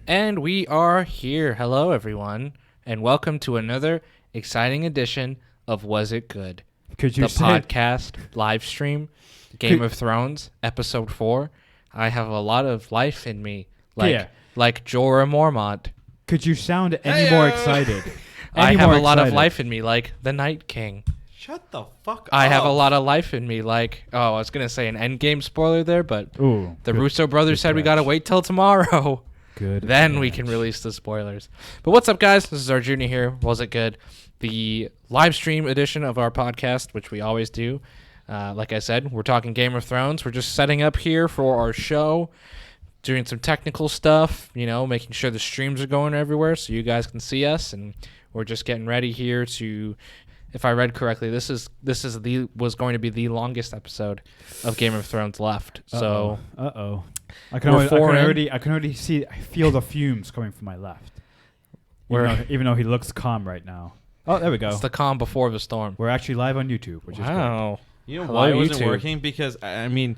And we are here. Hello, everyone, and welcome to another exciting edition of Was It Good? The podcast live stream, Game of Thrones, episode 4. I have a lot of life in me, like Jorah Mormont. Could you sound any more excited? I have a lot of life in me, like the Night King. Shut the fuck up. I have a lot of life in me, like, I was going to say an endgame spoiler there, but the Russo brothers said we got to wait till tomorrow. Then we can release the spoilers. But what's up, guys? This is our Junior here. Was It Good? The live stream edition of our podcast, which we always do. Like I said, we're talking Game of Thrones. We're just setting up here for our show, doing some technical stuff, making sure the streams are going everywhere so you guys can see us. And we're just getting ready here to, if I read correctly, this was going to be the longest episode of Game of Thrones left. So, I can already feel the fumes coming from my left. Even though he looks calm right now. Oh, there we go. It's the calm before the storm. We're actually live on YouTube, which is great. You know why it wasn't working? Because, I mean,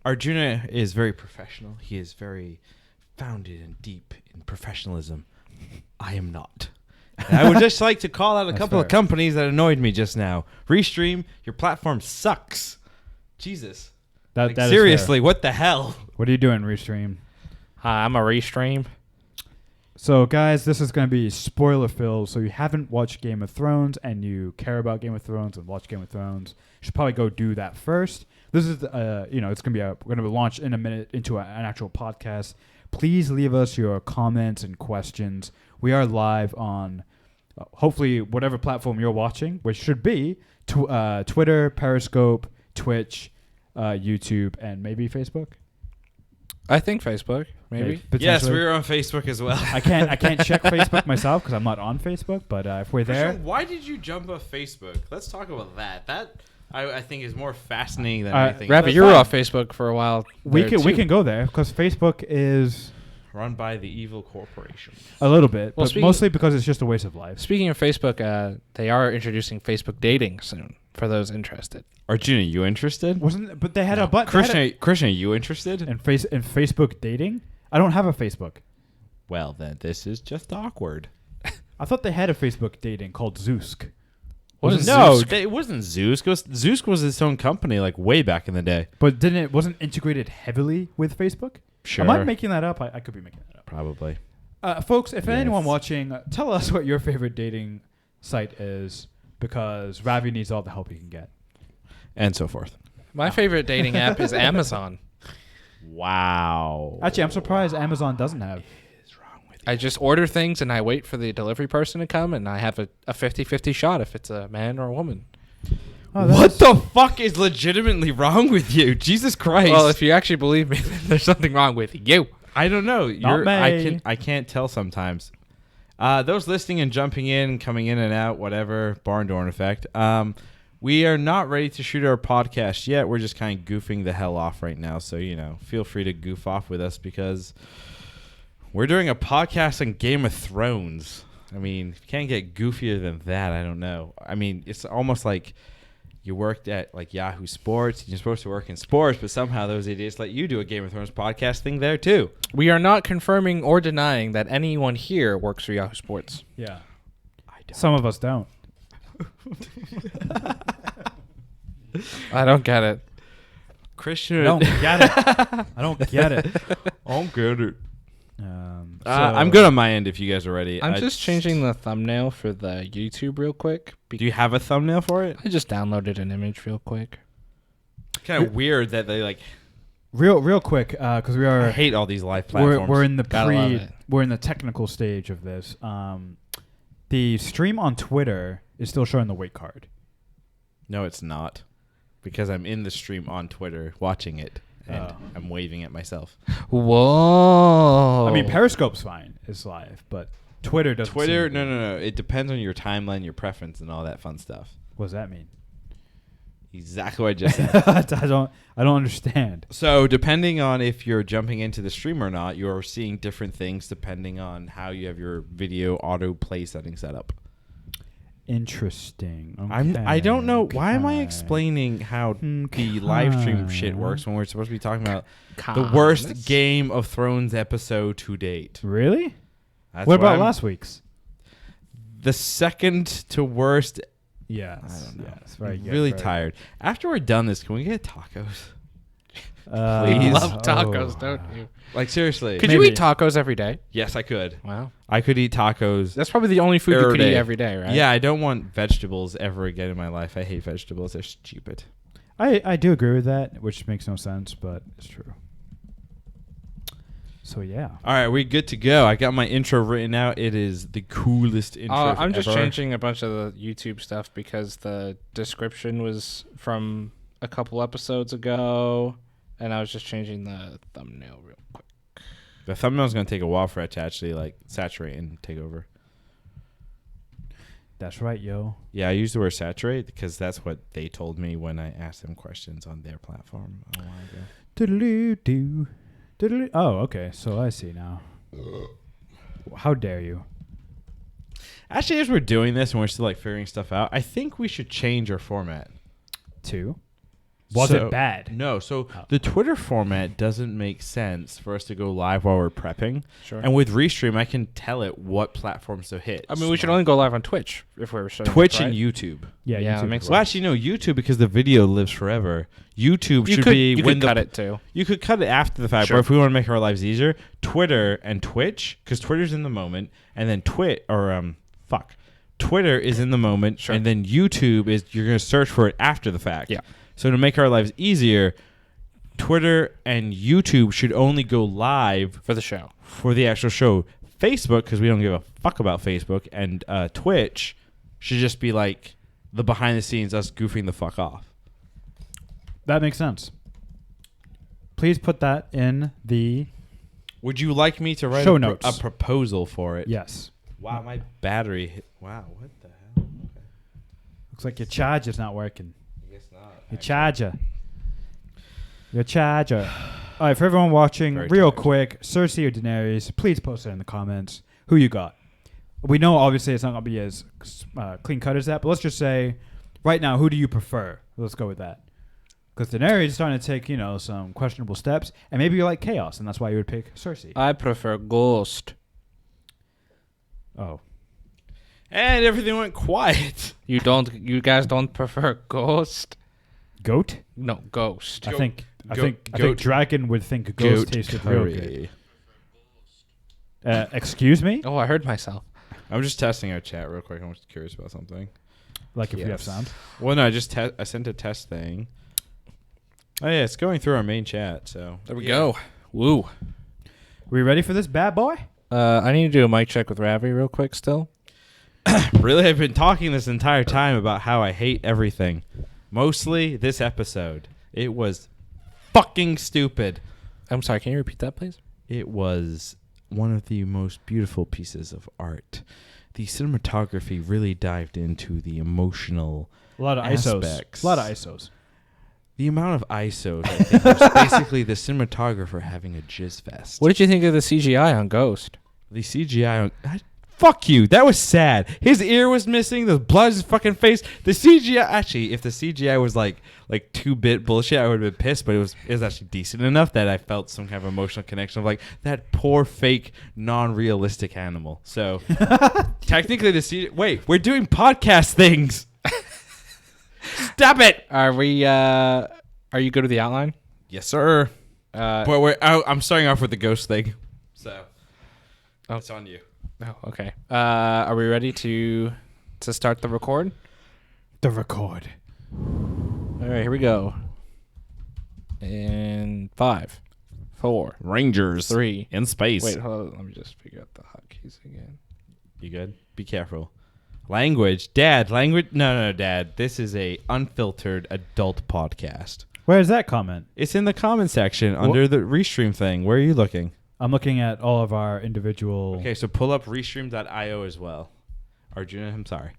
Arjuna is very professional. He is very founded and deep in professionalism. I am not. And I would just like to call out a couple of companies that annoyed me just now. Restream, your platform sucks. Jesus. That seriously, what the hell? What are you doing, Restream? Hi, I'm a Restream. So, guys, this is going to be spoiler-filled. So, you haven't watched Game of Thrones and you care about Game of Thrones and watch Game of Thrones, you should probably go do that first. This is, it's going to be we're going to launch in a minute into an actual podcast. Please leave us your comments and questions. We are live on, hopefully, whatever platform you're watching, which should be Twitter, Periscope, Twitch, YouTube, and maybe Facebook. I think Facebook, maybe. Yes, we're on Facebook as well. I can't check Facebook myself because I'm not on Facebook. But if we're there, why did you jump off Facebook? Let's talk about that. That I think is more fascinating than anything. Rabbit, you were off Facebook for a while. We can go there because Facebook is run by the evil corporation. A little bit, but mostly because it's just a waste of life. Speaking of Facebook, they are introducing Facebook dating soon for those interested. Arjuna, you interested? But they had a button. Christian, are you interested? In Facebook dating? I don't have a Facebook. Well, then this is just awkward. I thought they had a Facebook dating called Zeusk. It wasn't Zeusk. Zeusk was its own company, like way back in the day. But wasn't integrated heavily with Facebook? Sure. Am I making that up? I could be making that up. Probably. Folks, if anyone watching, tell us what your favorite dating site is, because Ravi needs all the help he can get. And so forth. My favorite dating app is Amazon. Wow. Actually, I'm surprised Amazon doesn't have. What is wrong with you? I just order things and I wait for the delivery person to come, and I have a 50-50 shot if it's a man or a woman. What the fuck is legitimately wrong with you? Jesus Christ. Well, if you actually believe me, then there's something wrong with you. I don't know. Not me. I can't tell sometimes. Those listening and jumping in, coming in and out, whatever, barn door effect. We are not ready to shoot our podcast yet. We're just kind of goofing the hell off right now. So, feel free to goof off with us because we're doing a podcast on Game of Thrones. I mean, if you can't get goofier than that, I don't know. I mean, it's almost like you worked at like Yahoo Sports and you're supposed to work in sports, but somehow those idiots let you do a Game of Thrones podcast thing there too. We are not confirming or denying that anyone here works for Yahoo Sports. Yeah. Some of us don't. I don't get it. Christian. I don't get it. I don't get it. I don't get it. I'm good on my end if you guys are ready. I'm just changing the thumbnail for the YouTube real quick. Do you have a thumbnail for it? I just downloaded an image real quick. Kind of weird that they like... Real quick, because we are... I hate all these live platforms. We're in the technical stage of this. The stream on Twitter is still showing the wait card. No, it's not. Because I'm in the stream on Twitter watching it. And I'm waving at myself. Whoa. I mean, Periscope's fine. It's live. But Twitter doesn't. No. It depends on your timeline, your preference, and all that fun stuff. What does that mean? Exactly what I just said. I don't understand. So depending on if you're jumping into the stream or not, you're seeing different things depending on how you have your video autoplay setting set up. Interesting. Okay. I don't know. Why am I explaining how the live stream shit works when we're supposed to be talking about the worst Game of Thrones episode to date? Really? That's what about last week's? The second to worst. Yes. I don't know. Yes, I'm really tired. After we're done this, can we get tacos? Please. You love tacos, don't you? Like, seriously. Could you eat tacos every day? Yes, I could. Wow. I could eat tacos. That's probably the only food you could eat every day, right? Yeah, I don't want vegetables ever again in my life. I hate vegetables. They're stupid. I do agree with that, which makes no sense, but it's true. So, yeah. All right, we good to go. I got my intro written out. It is the coolest intro I'm just ever. changing a bunch of the YouTube stuff because the description was from a couple episodes ago, and I was just changing the thumbnail real quick. The thumbnail's going to take a while for it to actually like saturate and take over. That's right, yo. Yeah, I use the word saturate because that's what they told me when I asked them questions on their platform a while ago. Doodle-doo. Doodle-doo. Oh, okay. So I see now. How dare you? Actually, as we're doing this and we're still like figuring stuff out, I think we should change our format. Was it bad? No. So the Twitter format doesn't make sense for us to go live while we're prepping. Sure. And with Restream, I can tell it what platforms to hit. I mean, we should only go live on Twitch if we're starting Twitch right? and YouTube. Yeah, that YouTube. makes sense. Well, actually, no, YouTube because the video lives forever. YouTube You should could, be you when could cut it too. You could cut it after the fact, Sure. but if we want to make our lives easier, Twitter and Twitch, because Twitter's in the moment, and then Twitter is in the moment, Sure. and then YouTube is you're going to search for it after the fact. Yeah. So to make our lives easier, Twitter and YouTube should only go live For the show. for the actual show. Facebook, because we don't give a fuck about Facebook, and Twitch should just be like the behind the scenes, us goofing the fuck off. That makes sense. Please put that in the Would you like me to write show a notes. proposal for it? Yes. Wow, my battery hit. Wow, what the hell? Okay. Looks like your charger's not working. I guess not. Your charger. Your charger. All right, for everyone watching, Very real tired. quick, Cersei or Daenerys, please post it in the comments. Who you got? We know, obviously, it's not going to be as clean cut as that, but let's just say, right now, who do you prefer? Let's go with that. Because Daenerys is starting to take, some questionable steps, and maybe you like chaos, and that's why you would pick Cersei. I prefer Ghost. Oh. And everything went quiet. You guys don't prefer Ghost? Goat? No, Ghost. I think goat- Dragon would think Ghost tasted real good. Excuse me? Oh, I heard myself. I'm just testing our chat real quick. I'm just curious about something. Like if you have Yes. sound? Well, no, I sent a test thing. Oh yeah, it's going through our main chat. So There we go. Woo. We ready for this bad boy? I need to do a mic check with Ravi real quick still. Really, I've been talking this entire time about how I hate everything. Mostly this episode. It was fucking stupid. I'm sorry, can you repeat that, please? It was one of the most beautiful pieces of art. The cinematography really dived into the emotional A lot of aspects. ISOs. A lot of ISOs. The amount of ISOs, I think, was basically the cinematographer having a jizz fest. What did you think of the CGI on Ghost? The CGI fuck you. That was sad. His ear was missing. The blood in his fucking face. The CGI. Actually, if the CGI was like 2-bit bullshit, I would have been pissed. But it was actually decent enough that I felt some kind of emotional connection of like that poor fake non-realistic animal. So technically, the CGI. Wait, we're doing podcast things. Stop it. Are you good with the outline? Yes, sir. But I'm starting off with the ghost thing. So it's on you. Oh, okay. Are we ready to start the record? The record. All right, here we go. In 5, 4, Rangers 3. in space. Wait, hold on. Let me just figure out the hotkeys again. You good? Be careful. Language. Dad, language. No, Dad. This is a unfiltered adult podcast. Where's that comment? It's in the comment section under the Restream thing. Where are you looking? I'm looking at all of our individual... Okay, so pull up restream.io as well. Arjuna, I'm sorry.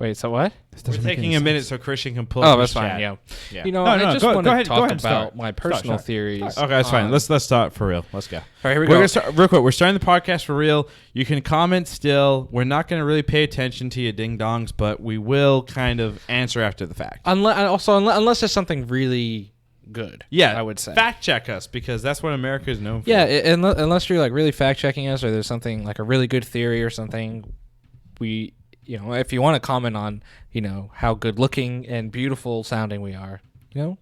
Wait, so what? We're taking a minute so Christian can pull up up his his chat. fine, Yeah. You know, No, I no, just go want to ahead, talk and about start. my personal theories. Okay, that's fine. Let's start for real. Let's go. All right, here we We're go. gonna start real quick. We're starting the podcast for real. You can comment still. We're not gonna really pay attention to you ding dongs, but we will kind of answer after the fact. Unless there's something really good. Yeah, I would say fact check us because that's what America is known for. Yeah, unless you're like really fact checking us, or there's something like a really good theory or something. If you want to comment on, how good looking and beautiful sounding we are,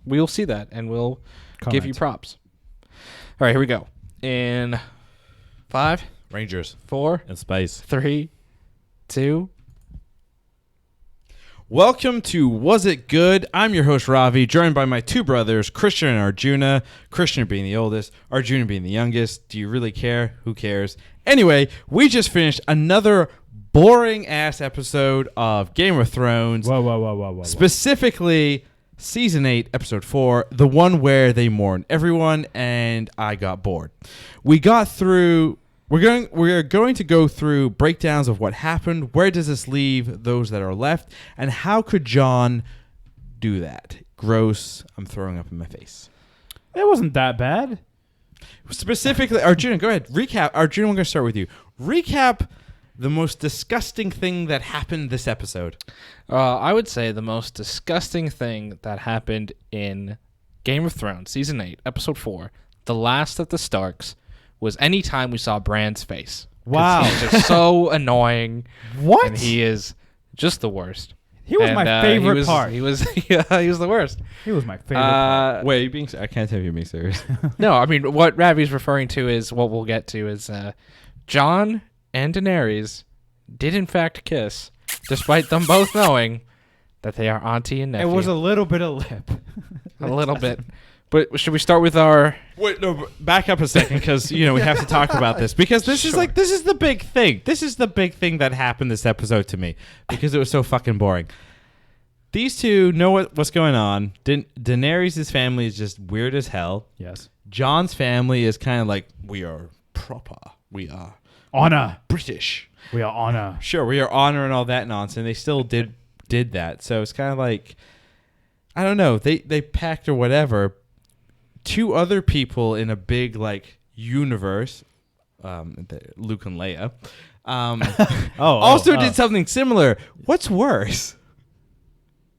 we'll see that and we'll give you props. All right, here we go. In 5, Rangers, 4, and space. 3, 2. Welcome to Was It Good? I'm your host, Ravi, joined by my two brothers, Christian and Arjuna. Christian being the oldest, Arjuna being the youngest. Do you really care? Who cares? Anyway, we just finished another boring-ass episode of Game of Thrones. Whoa. Specifically, Season 8, Episode 4, the one where they mourn everyone, and I got bored. We got through... We're going to go through breakdowns of what happened, where does this leave those that are left, and how could Jon do that? Gross. I'm throwing up in my face. It wasn't that bad. Specifically, Arjuna, go ahead. Recap. Arjuna, I'm going to start with you. Recap the most disgusting thing that happened this episode. I would say the most disgusting thing that happened in Game of Thrones, Season 8, Episode 4, The Last of the Starks, was any time we saw Bran's face. Wow. He's just so annoying. What? And he is just the worst. He was my favorite part. He was the worst. He was my favorite part. Wait, I can't tell if you're being serious. No, I mean, what Ravi's referring to is, what we'll get to is, Jon and Daenerys did in fact kiss, despite them both knowing that they are auntie and nephew. It was a little bit of lip. A little bit. But should we start with our... Wait, no, back up a second, because, we have to talk about this. Because this is the big thing. This is the big thing that happened this episode to me, because it was so fucking boring. These two know what's going on. Daenerys' family is just weird as hell. Yes. Jon's family is kind of like, we are proper. We are honor. British. We are honor. Sure, we are honor and all that nonsense. They still did that. So it's kind of like, I don't know. They packed or whatever. Two other people in a big universe, Luke and Leia, also did something similar. What's worse?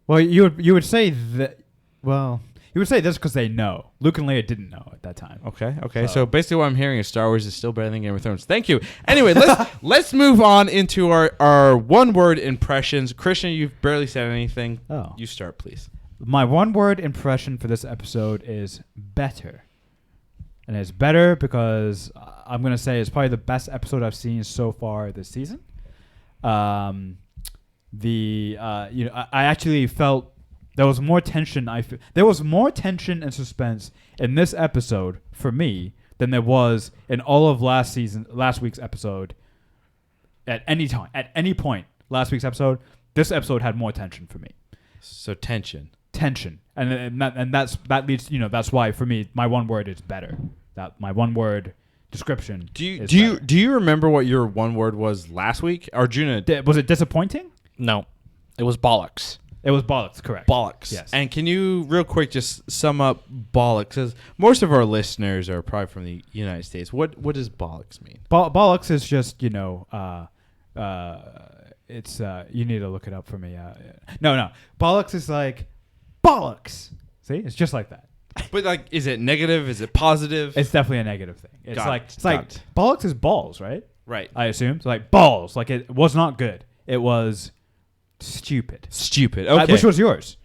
Well, you would say that. Well, you would say this because they know. Luke and Leia didn't know at that time. Okay. So basically, what I'm hearing is Star Wars is still better than Game of Thrones. Thank you. Anyway, let's move on into our one-word impressions. Christian, you've barely said anything. Oh, you start, please. My one-word impression for this episode is better. And it's better because I'm going to say it's probably the best episode I've seen so far this season. I actually felt there was more tension. There was more tension and suspense in this episode for me than there was in all of last week's episode. At any point, last week's episode, this episode had more tension for me. So tension, and that leads. That's why for me, my one word is better. That my one word description. Do you remember what your one word was last week, Arjuna? Was it disappointing? No, it was bollocks. It was bollocks, correct. Bollocks. Yes. And can you real quick just sum up bollocks? Because most of our listeners are probably from the United States. What does bollocks mean? Bollocks is just it's you need to look it up for me. No. Bollocks is like bollocks. See, it's just like that. But is it negative? Is it positive? It's definitely a negative thing. It's Got like it. bollocks is balls, right? Right. I assume. So balls. It was not good. It was stupid. Okay. Which was yours?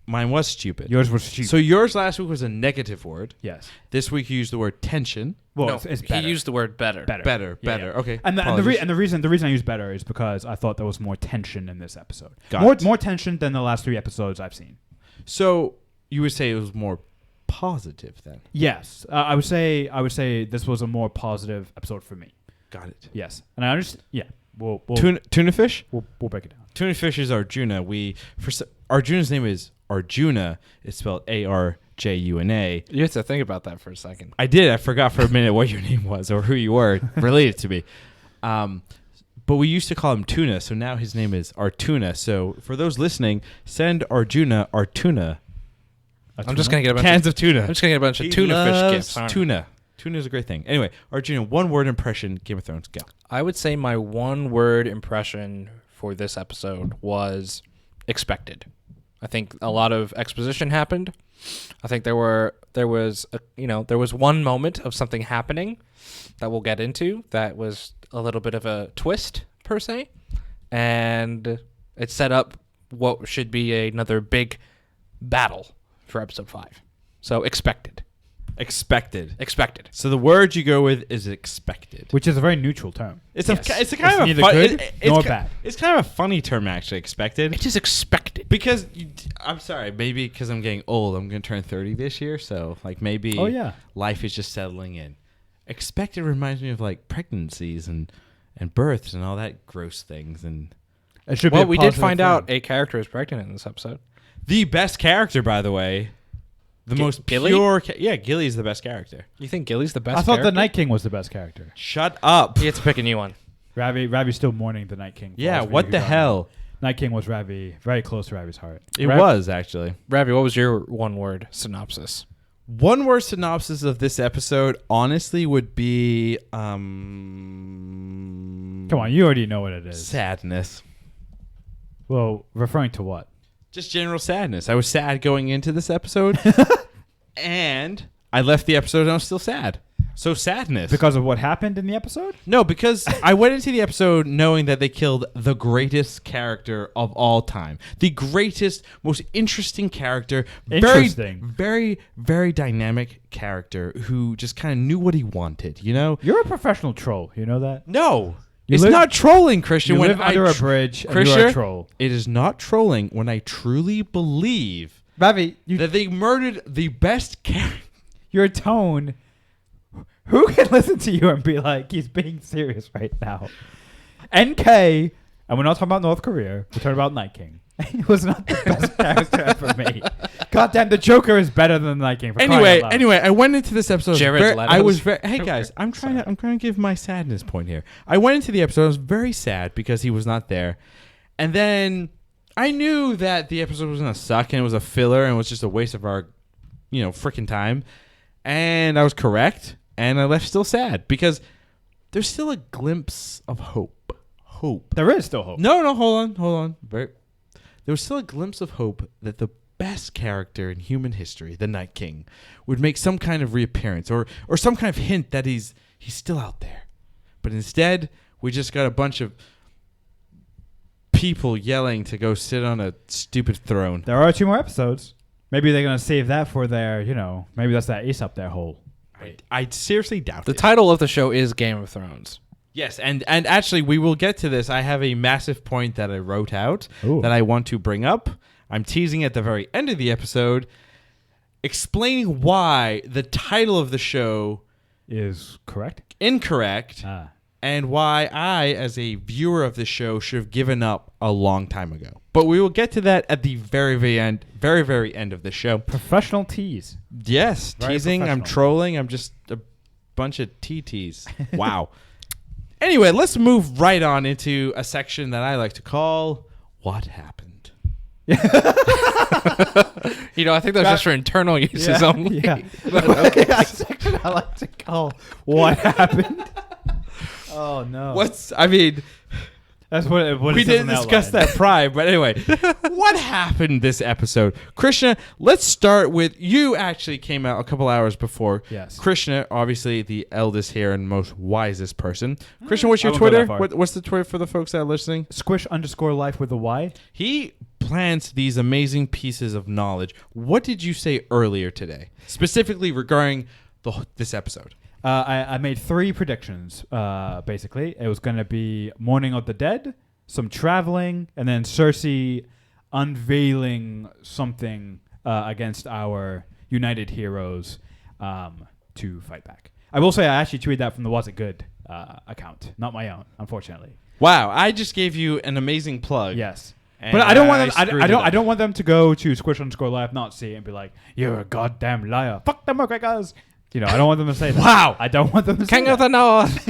Mine was stupid. Yours was stupid. So yours last week was a negative word. Yes. This week you used the word tension. Well, no, it's better. he used the word better. Better. Yeah. Okay. And the reason I used better is because I thought there was more tension in this episode. More tension than the last 3 episodes I've seen. So you would say it was more positive then? Yes, I would say this was a more positive episode for me. Got it. Yes, and I understand. Yeah, we'll tuna fish. We'll break it down. Tuna fish is Arjuna. Arjuna's name is Arjuna. It's spelled Arjuna. You have to think about that for a second. I did. I forgot for a minute what your name was or who you were related to me. but we used to call him Tuna, so now his name is Artuna. So for those listening, send Arjuna Artuna. I'm just gonna get a bunch cans of tuna. I'm just gonna get a bunch of tuna fish gifts. Tuna. Tuna is a great thing. Anyway, Arjuna, one word impression, Game of Thrones, go. I would say my one word impression for this episode was expected. I think a lot of exposition happened. I think there was one moment of something happening that we'll get into that was a little bit of a twist per se, and it set up what should be another big battle for episode 5. So expected. So the word you go with is expected, which is a very neutral term. It's a kind of bad. It's kind of a funny term actually. Expected. It is expected because I'm sorry, maybe because I'm getting old. I'm going to turn 30 this year, so like maybe life is just settling in. Expected reminds me of like pregnancies and births and all that gross things. And it should be we did find out a character is pregnant in this episode. The best character, by the way. The most Gilly? pure... Gilly's the best character. You think Gilly's the best I thought character? the Night King was the best character. Shut up. You have to pick a new one. Ravi's still mourning the Night King. Yeah, what the hell? Night King was Ravi, very close to Ravi's heart. It was, actually. Ravi, what was your one-word synopsis? One-word synopsis of this episode, honestly, would be... Come on, you already know what it is. Sadness. Well, referring to what? Just general sadness. I was sad going into this episode, and I left the episode and I was still sad. So sadness. Because of what happened in the episode? No, because I went into the episode knowing that they killed the greatest character of all time. The greatest, most interesting character. Interesting. Very, very dynamic character who just kind of knew what he wanted, you know? You're a professional troll. You know that? No. It's not trolling, Christian. You live under a bridge and you're a troll. It is not trolling when I truly believe Ravi, that they murdered the best character. Your tone. Who can listen to you and be like, he's being serious right now? NK, and we're not talking about North Korea. We're talking about Night King. He was not the best character ever made. Goddamn, the Joker is better than the Night King. Anyway, I went into this episode. I was very. Hey guys, Joker. I'm trying to give my sadness point here. I went into the episode. I was very sad because he was not there, and then I knew that the episode was gonna suck and it was a filler and it was just a waste of our, freaking time. And I was correct, and I left still sad because there's still a glimpse of hope. There is still hope. No, hold on. There was still a glimpse of hope that the best character in human history, the Night King, would make some kind of reappearance or some kind of hint that he's still out there. But instead, we just got a bunch of people yelling to go sit on a stupid throne. There are 2 more episodes. Maybe they're going to save that for their, maybe that's that ace up their hole. I seriously doubt it. The title of the show is Game of Thrones. Yes, and actually, we will get to this. I have a massive point that I wrote out that I want to bring up. I'm teasing at the very end of the episode, explaining why the title of the show is incorrect, and why I, as a viewer of the show, should have given up a long time ago. But we will get to that at the very, very end, very end of the show. Professional tease. Yes, very teasing. I'm trolling. I'm just a bunch of TTs. Wow. Anyway, let's move right on into a section that I like to call What Happened. I think that's just for internal uses only. Yeah. Okay. A section I like to call What Happened. Oh, no. That's what we didn't discuss that prior, but anyway, what happened this episode? Krishna, let's start with you. Actually came out a couple hours before. Yes. Krishna, obviously the eldest here and most wisest person. Krishna, what's your Twitter? What's the Twitter for the folks that are listening? Squish_life with a Y. He plants these amazing pieces of knowledge. What did you say earlier today, specifically regarding this episode? I made 3 predictions, basically. It was going to be Morning of the Dead, some traveling, and then Cersei unveiling something against our united heroes to fight back. I will say I actually tweeted that from the Was It Good account, not my own, unfortunately. Wow, I just gave you an amazing plug. Yes. But I don't want them. I don't want them to go to Squish_life, not see it, and be like, "You're a goddamn liar. Fuck the McGregors." I don't want them to say that. Wow. I don't want them to say King that. of the North.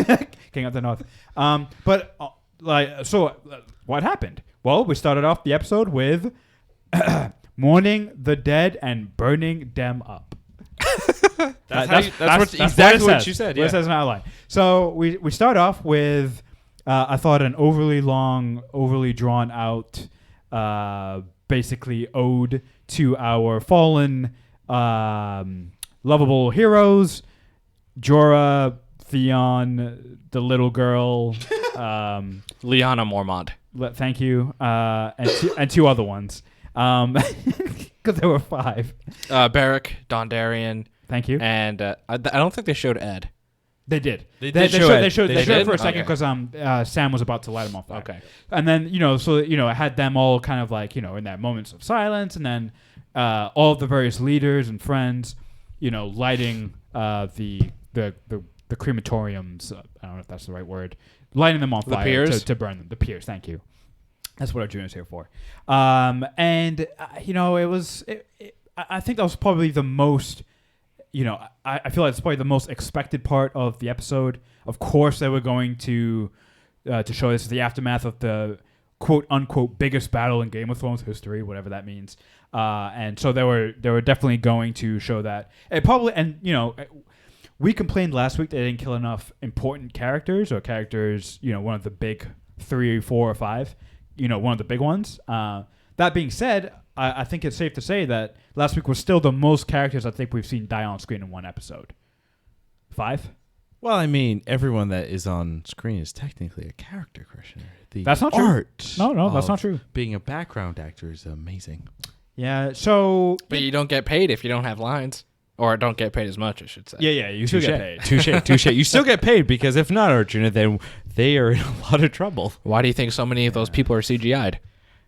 King of the North. But what happened? Well, we started off the episode with mourning the dead and burning them up. That's exactly what you said. Yeah. What it says in our line. So we start off with, I thought, an overly long, overly drawn out, basically ode to our fallen, lovable heroes, Jorah, Theon, the little girl, Lyanna Mormont. Thank you, and two other ones, because there were 5. Beric, Dondarrion. Thank you. And I don't think they showed Ed. They did. They showed it for a second because Sam was about to light him on fire. Okay. And then it had them all kind of like in that moments of silence, and then all of the various leaders and friends, lighting the crematoriums. I don't know if that's the right word. Lighting them on fire to burn them. The piers. Thank you. That's what our junior's here for. And it was. I think that was probably the most. I feel like it's probably the most expected part of the episode. Of course, they were going to show this as the aftermath of the quote unquote biggest battle in Game of Thrones history, whatever that means. And so they were definitely going to show that. It probably, and we complained last week they didn't kill enough important characters or characters. One of the big 3, 4, or 5. One of the big ones. That being said, I think it's safe to say that last week was still the most characters I think we've seen die on screen in one episode. 5? Well, I mean, everyone that is on screen is technically a character, Christian. That's not true. No, that's not true. Being a background actor is amazing. Yeah, so... But you don't get paid if you don't have lines. Or don't get paid as much, I should say. Yeah, you still get paid. Touche. You still get paid because if not, Arjuna, then they are in a lot of trouble. Why do you think so many of those people are CGI'd?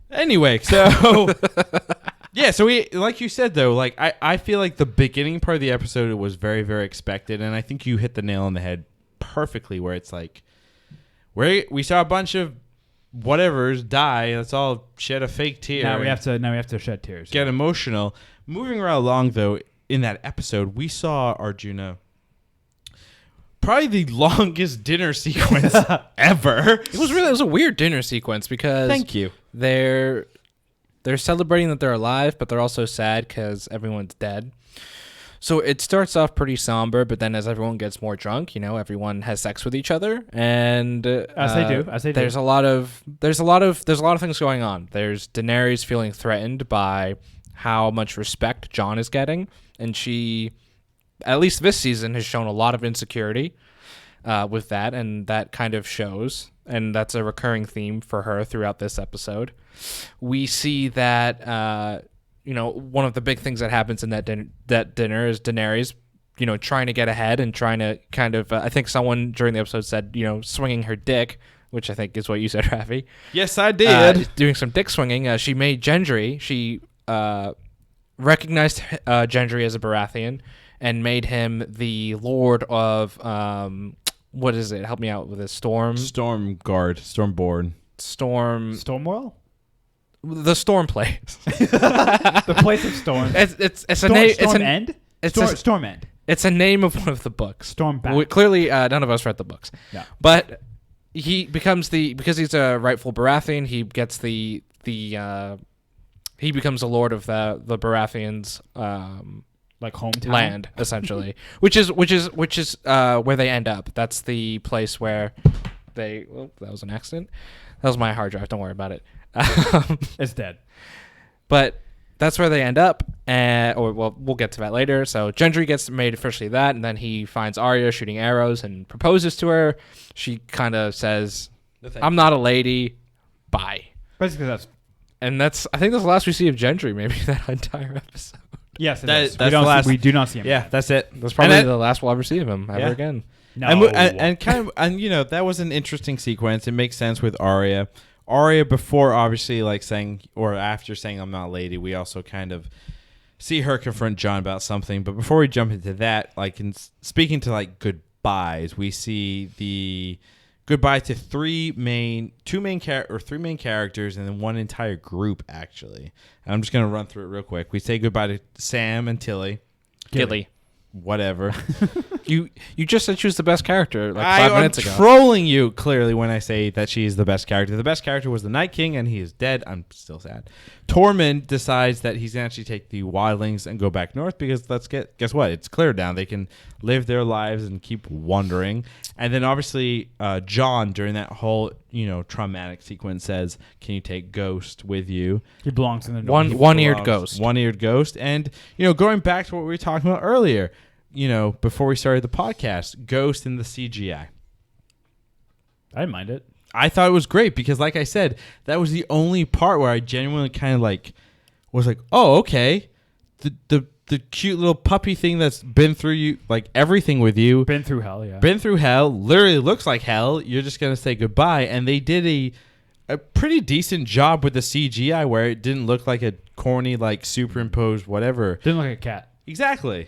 Anyway, so... Yeah, so we, like you said, though, like I feel like the beginning part of the episode was very, very expected, and I think you hit the nail on the head perfectly where it's like, we saw a bunch of whatevers die, let's all shed a fake tear. Now we have to shed tears. Get emotional. Moving right along, though, in that episode, we saw Arjuna probably the longest dinner sequence ever. It was a weird dinner sequence because thank you. They're celebrating that they're alive, but they're also sad because everyone's dead. So it starts off pretty somber, but then as everyone gets more drunk, everyone has sex with each other, and as they do. There's a lot of things going on. There's Daenerys feeling threatened by how much respect Jon is getting, and she, at least this season, has shown a lot of insecurity with that, and that kind of shows, and that's a recurring theme for her throughout this episode. We see that one of the big things that happens in that dinner is Daenerys, trying to get ahead and trying to kind of, I think someone during the episode said, swinging her dick, which I think is what you said, Rafi. Yes, I did. Doing some dick swinging. She made Gendry. She recognized Gendry as a Baratheon and made him the lord of, what is it? Help me out with this. Stormborn. Stormwell? The Storm place. The place of storm. It's a name. Storm End? Storm End. It's a name of one of the books. Storm Back. Clearly, none of us read the books. Yeah. But he becomes because he's a rightful Baratheon. He gets he becomes the lord of the Baratheons. Like hometown land, essentially, which is where they end up. That's the place where they. Well, that was an accident. That was my hard drive. Don't worry about it. It's dead. But that's where they end up, we'll get to that later. So Gendry gets made officially that, and then he finds Arya shooting arrows and proposes to her. She kind of says, "I'm not a lady. Bye." Basically, I think that's the last we see of Gendry. Maybe that entire episode. Yes, that's the last. We do not see him. Yeah, that's it. That's probably the last we'll ever see of him ever again. No. And that was an interesting sequence. It makes sense with Arya. Arya, before obviously saying, or after saying "I'm not a lady," we also kind of see her confront Jon about something. But before we jump into that, in speaking to goodbyes, we see the goodbye to three main characters and then one entire group, actually. And I'm just going to run through it real quick. We say goodbye to Sam and Tilly. Gilly. whatever. You just said she was the best character like 5 minutes ago. I'm trolling you clearly when I say that she's the best character. The best character was the Night King, and he is dead. I'm still sad. Tormund decides that he's going to actually take the wildlings and go back north because guess what? It's clear down. They can live their lives and keep wandering. And then obviously Jon, during that whole traumatic sequence, says, "Can you take Ghost with you?" He belongs in the north. One-eared ghost. One-eared ghost. And going back to what we were talking about earlier, before we started the podcast, Ghost in the CGI. I didn't mind it. I thought it was great because, like I said, that was the only part where I genuinely kind of was like, oh, okay. The cute little puppy thing that's been through everything with you. Been through hell, yeah. Been through hell. Literally looks like hell. You're just going to say goodbye. And they did a pretty decent job with the CGI where it didn't look like a corny, superimposed whatever. Didn't look like a cat. Exactly.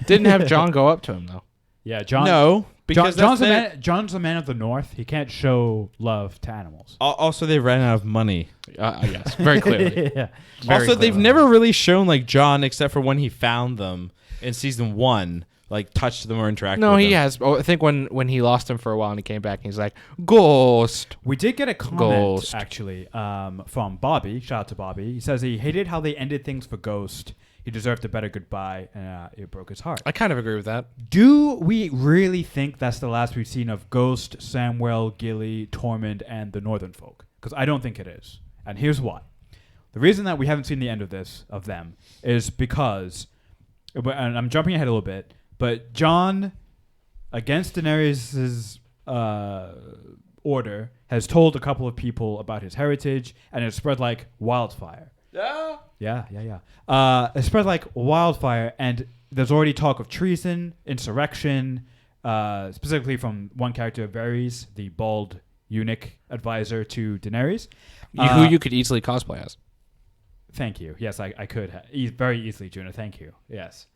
Didn't have Jon go up to him, though. Yeah, Jon. No. Because Jon's a man of the North. He can't show love to animals. Also, they ran out of money. Yes, very clearly. Yeah. They've never really shown Jon, except for when he found them in season 1, touched them or interacted. No, with he them. has. I think when he lost him for a while and he came back, and he's like, "Ghost." We did get a comment actually from Bobby. Shout out to Bobby. He says he hated how they ended things for Ghost. He deserved a better goodbye, and it broke his heart. I kind of agree with that. Do we really think that's the last we've seen of Ghost, Samwell, Gilly, Tormund, and the Northern folk? Because I don't think it is. And here's why. The reason that we haven't seen the end of them, is because, and I'm jumping ahead a little bit, but Jon, against Daenerys' order, has told a couple of people about his heritage, and it's spread like wildfire. Yeah. It spread like wildfire, and there's already talk of treason, insurrection, specifically from one character, Varys, the bald eunuch advisor to Daenerys. Who you could easily cosplay as. Thank you. Yes, I could. Very easily, Juna. Thank you. Yes.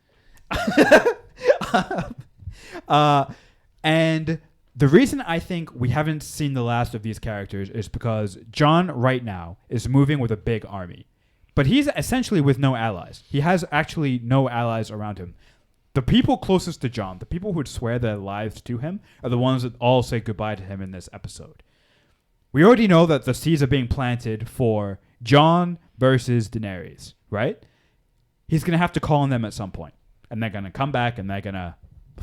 And the reason I think we haven't seen the last of these characters is because Jon right now is moving with a big army. But he's essentially with no allies. He has actually no allies around him. The people closest to Jon, the people who would swear their lives to him, are the ones that all say goodbye to him in this episode. We already know that the seeds are being planted for Jon versus Daenerys, right? He's going to have to call on them at some point. And they're going to come back and they're going to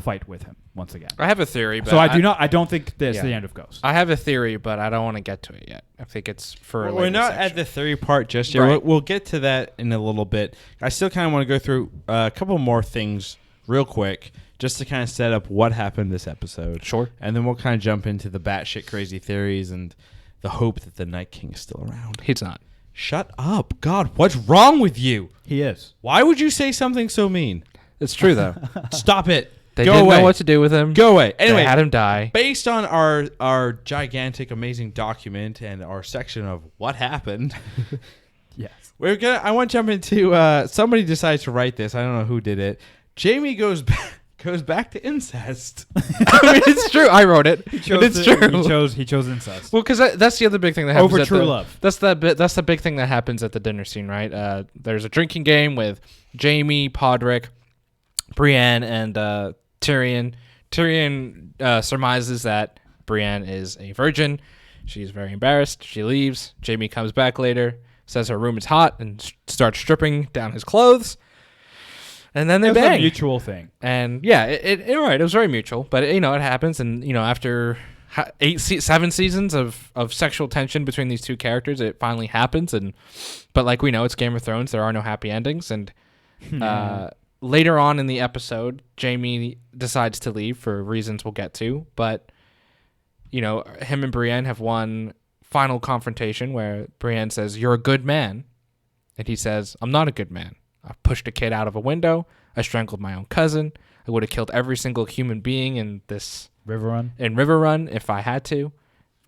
fight with him once again. I have a theory, but so I don't think this is the end of Ghost. I have a theory, but I don't want to get to it yet. I think it's for we're not section. at the theory part just yet. Right. We'll get to that in a little bit. I still kind of want to go through a couple more things real quick just to kind of set up what happened this episode. Sure. And then we'll kind of jump into the batshit crazy theories and the hope that the Night King is still around. He's not. Shut up. God, what's wrong with you? He is. Why would you say something so mean? It's true, though. Stop it. They Go didn't away. know what to do with him. Go away. Anyway, they had him die. Based on our gigantic, amazing document and our section of what happened, Yes. I want to jump into. Somebody decides to write this. I don't know who did it. Jaime goes back to incest. I mean, it's true. I wrote it. It's true. He chose incest. Well, because that's the other big thing that happens over true love. That's the big thing that happens at the dinner scene, right? There's a drinking game with Jaime, Podrick, Brienne, and Tyrion. Tyrion surmises that Brienne is a virgin. She's very embarrassed. She leaves. Jaime comes back later, says her room is hot, and starts stripping down his clothes. And then they bang. A mutual thing. And yeah, it was very mutual. But it happens. And after 7 seasons of sexual tension between these two characters, it finally happens. But like we know, it's Game of Thrones. There are no happy endings. And later on in the episode, Jaime decides to leave for reasons we'll get to. But him and Brienne have one final confrontation where Brienne says, "You're a good man," and he says, "I'm not a good man. I pushed a kid out of a window. I strangled my own cousin. I would have killed every single human being in this River Run if I had to,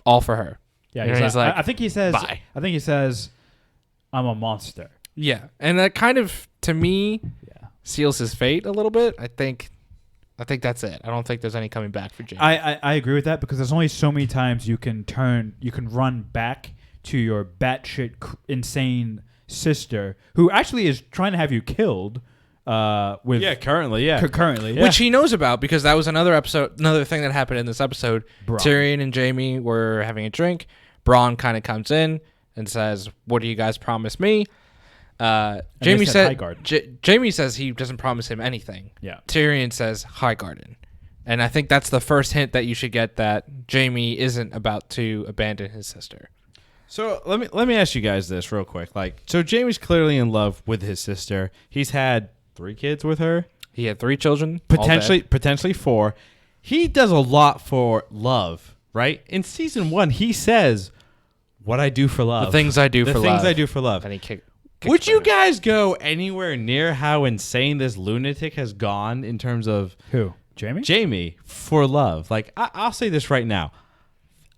all for her." Yeah, he's like, I think he says, bye. I think he says, "I'm a monster." Yeah, and that kind of, to me, seals his fate a little bit. I think that's it. I don't think there's any coming back for Jaime. I agree with that because there's only so many times you can run back to your batshit insane sister who actually is trying to have you killed Currently, yeah. Which he knows about because that was another thing that happened in this episode. Bronn. Tyrion and Jaime were having a drink. Bronn kind of comes in and says, "What do you guys promise me?" Jaime says he doesn't promise him anything. Yeah. Tyrion says Highgarden. And I think that's the first hint that you should get that Jaime isn't about to abandon his sister. So let me ask you guys this real quick. So Jaime's clearly in love with his sister. He's had 3 kids with her. He had 3 children. Potentially 4. He does a lot for love, right? In season 1, he says, "What I do for love." The things I do for love. The things I do for love. And he kicks Would you guys go anywhere near how insane this lunatic has gone in terms of who? Jaime? Jaime for love. I'll say this right now.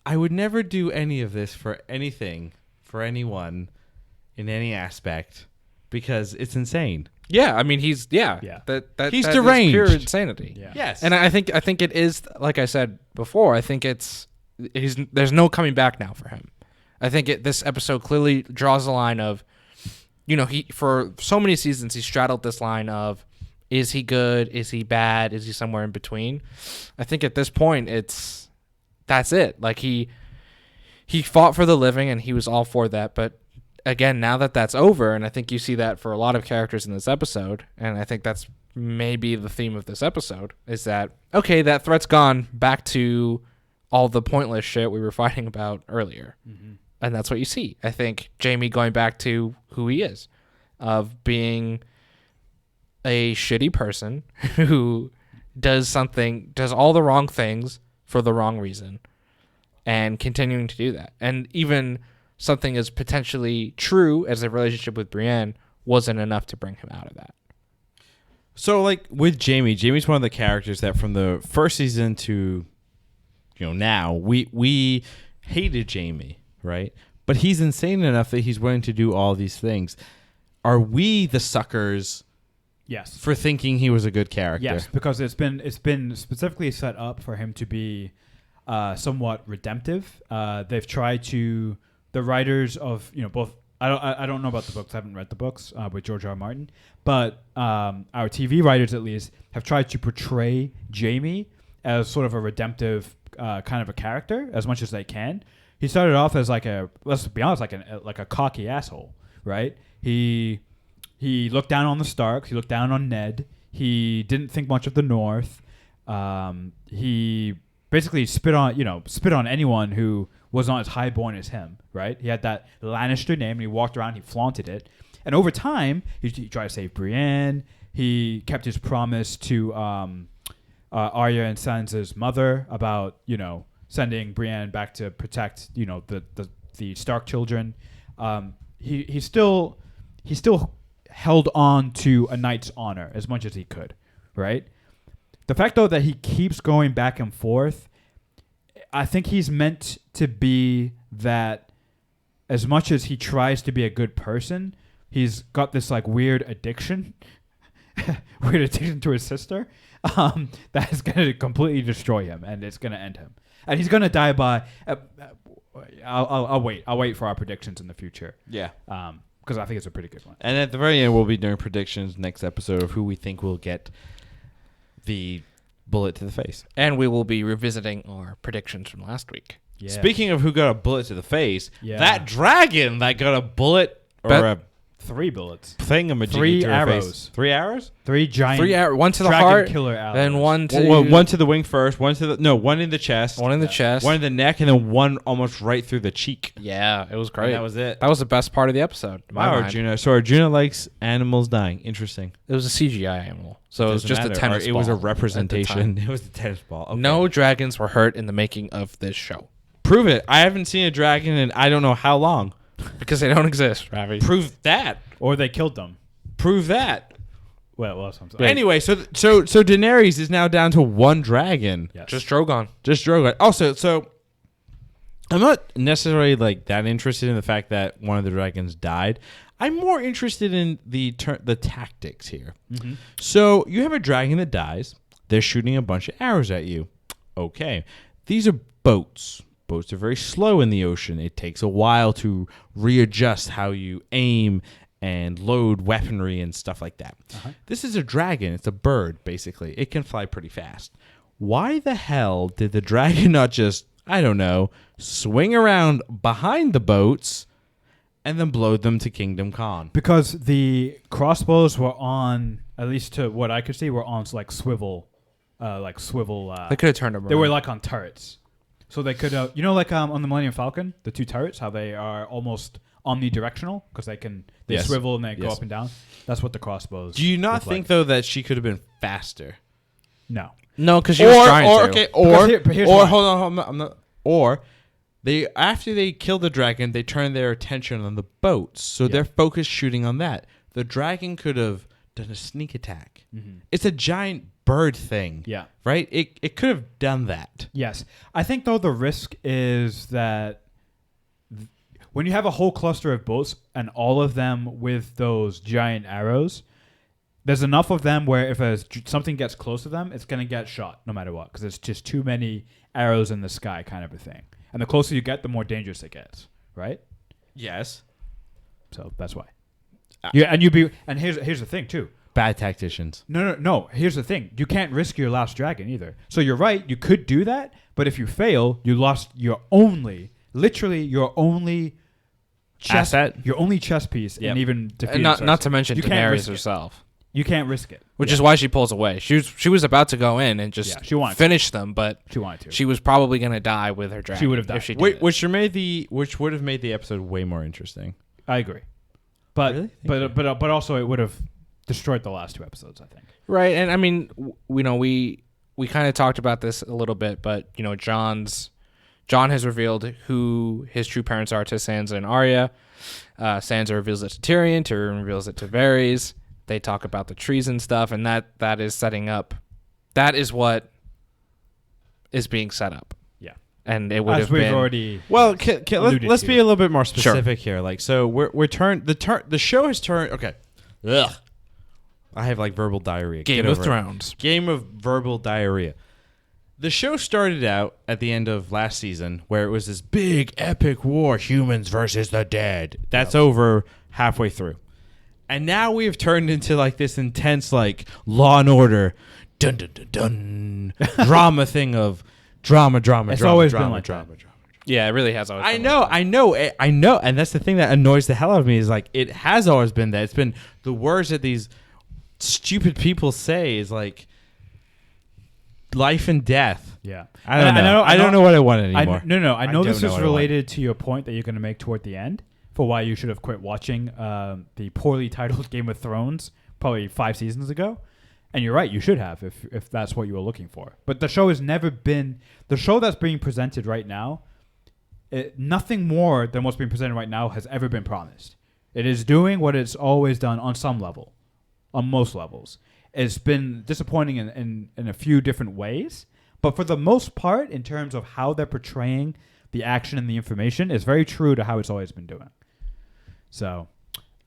I would never do any of this for anything, for anyone, in any aspect, because it's insane. Yeah, I mean he's He's that deranged. Pure insanity. Yeah. Yes, and I think it is, like I said before. I think there's no coming back now for him. I think this episode clearly draws a line of, he for so many seasons he straddled this line of, is he good? Is he bad? Is he somewhere in between? I think at this point that's it. Like he fought for the living and he was all for that. But again, now that's over, and I think you see that for a lot of characters in this episode, and I think that's maybe the theme of this episode is that, okay, that threat's gone, back to all the pointless shit we were fighting about earlier. Mm-hmm. And that's what you see. I think Jaime going back to who he is, of being a shitty person who does all the wrong things for the wrong reason, and continuing to do that. And even something as potentially true as a relationship with Brienne wasn't enough to bring him out of that. So, with Jaime's one of the characters that from the first season to, now, we hated Jaime, right? But he's insane enough that he's willing to do all these things. Are we the suckers? Yes. For thinking he was a good character? Yes, because it's been specifically set up for him to be somewhat redemptive. They've tried to, the writers of both. I don't know about the books. I haven't read the books with George R. Martin, but our TV writers at least have tried to portray Jaime as sort of a redemptive kind of a character as much as they can. He started off as let's be honest, like a cocky asshole, right? He looked down on the Starks. He looked down on Ned. He didn't think much of the North. He basically spit on anyone who was not as highborn as him, right? He had that Lannister name, and he walked around. He flaunted it. And over time, he tried to save Brienne. He kept his promise to Arya and Sansa's mother about sending Brienne back to protect the Stark children. He still held on to a knight's honor as much as he could, right? The fact, though, that he keeps going back and forth, I think he's meant to be that as much as he tries to be a good person, he's got this weird addiction to his sister that is going to completely destroy him, and it's going to end him. And he's going to die by... I'll wait for our predictions in the future. Yeah. Because I think it's a pretty good one. And at the very end, we'll be doing predictions next episode of who we think will get the bullet to the face. And we will be revisiting our predictions from last week. Yeah. Speaking of who got a bullet to the face, that dragon that got a bullet or 3 bullets. Thingamajiggy 3 to her arrows. face. 3 arrows? 3 giant. 3 arrows. One to the dragon heart. Killer arrows. Then one to one to the wing first. One in the chest. One in the chest. One in the neck, and then one almost right through the cheek. Yeah, it was great. And that was it. That was the best part of the episode. Wow, Arjuna. So Arjuna likes animals dying. Interesting. It was a CGI animal, so it was just a tennis ball. It was a representation. It was a tennis ball. Okay. No dragons were hurt in the making of this show. Prove it. I haven't seen a dragon in I don't know how long. Because they don't exist, Ravi. Prove that. Or they killed them. Prove that. Well, anyway, so Daenerys is now down to 1 dragon. Yes. Just Drogon. Also, so I'm not necessarily that interested in the fact that one of the dragons died. I'm more interested in the tactics here. Mm-hmm. So you have a dragon that dies. They're shooting a bunch of arrows at you. Okay. These are boats. Boats are very slow in the ocean. It takes a while to readjust how you aim and load weaponry and stuff like that. This is a dragon. It's a bird, basically. It can fly pretty fast. Why the hell did the dragon not just, I don't know, swing around behind the boats and then blow them to Kingdom Come? Because the crossbows were on, at least to what I could see, were on like swivel. They could have turned them around. They were like on turrets. So they could have, like on the Millennium Falcon, the 2 turrets, how they are almost omnidirectional because they swivel and they go up and down. That's what the crossbows. Do you not think though that she could have been faster? No, because she was trying to. Okay, hold on. Or they after they kill the dragon, they turn their attention on the boats, so they're focused shooting on that. The dragon could have done a sneak attack. It's a giant bird thing. Yeah. Right? It could have done that. Yes. I think, though, the risk is that when you have a whole cluster of boats and all of them with those giant arrows, there's enough of them where if something gets close to them, it's going to get shot no matter what because it's just too many arrows in the sky kind of a thing. And the closer you get, the more dangerous it gets. Right? Yes. So that's why. And here's the thing, too. Bad tacticians. No. Here's the thing. You can't risk your last dragon either. So you're right. You could do that. But if you fail, you lost your only chess asset. Your only chess piece. And even defeat. Not to mention Daenerys herself. You can't risk it. Which is why she pulls away. She was about to go in and just finish them, but she wanted to. She was probably going to die with her dragon. She would have died. If she did which would have made the episode way more interesting. I agree. But really? but also it would have destroyed the last 2 episodes, I think. Right, and I mean, we kind of talked about this a little bit, but John has revealed who his true parents are to Sansa and Arya. Sansa reveals it to Tyrion. Tyrion reveals it to Varys. They talk about the treason stuff, and that is setting up. That is what is being set up. Yeah, and it would have we've been already. Well, let's be a little bit more specific here. Like, so the show has turned. Okay, ugh. I have like verbal diarrhea. Game of Thrones. Game of verbal diarrhea. The show started out at the end of last season where it was this big epic war, humans versus the dead. That's over halfway through. And now we've turned into like this intense like Law and Order dun dun dun dun drama thing of drama. It's always been like drama. Yeah, it really has always been. I know. And that's the thing that annoys the hell out of me is like it has always been that. It's been the words that these stupid people say is like life and death. Yeah. I don't know. I don't know what I want anymore. I know this is related to your point that you're going to make toward the end for why you should have quit watching the poorly titled Game of Thrones probably 5 seasons ago. And you're right, you should have if that's what you were looking for. But the show has never been the show that's being presented right now. Nothing more than what's being presented right now has ever been promised. It is doing what it's always done on some level. On most levels. It's been disappointing in a few different ways, but for the most part, in terms of how they're portraying the action and the information, it's very true to how it's always been doing. So,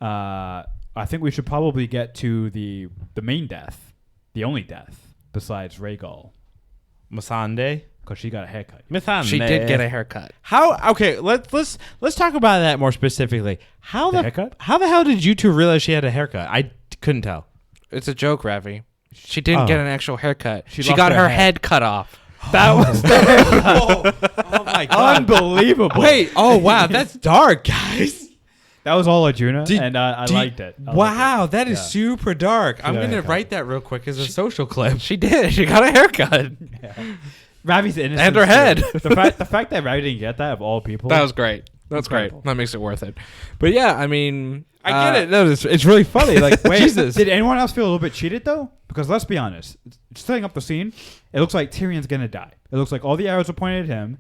I think we should probably get to the main death, the only death, besides Rhaegal. Missandei? Because she got a haircut. Missandei. She did get a haircut. How? Okay, let's talk about that more specifically. How the hell did you two realize she had a haircut? I couldn't tell. It's a joke, Ravi. She didn't get an actual haircut. She got her her head cut off. That was oh my god, unbelievable! Wait, oh wow, that's dark, guys. That was all Arjuna, and I liked it. Wow, that is super dark. I'm gonna write that real quick as a social clip. She did. She got a haircut. Yeah. Ravi's innocent. And her head. the fact that Ravi didn't get that of all people. That was great. That's great. That makes it worth it. But yeah, I mean, I get it. No, it's really funny. Like, wait, Jesus. Did anyone else feel a little bit cheated though? Because let's be honest, setting up the scene, it looks like Tyrion's gonna die. It looks like all the arrows are pointed at him,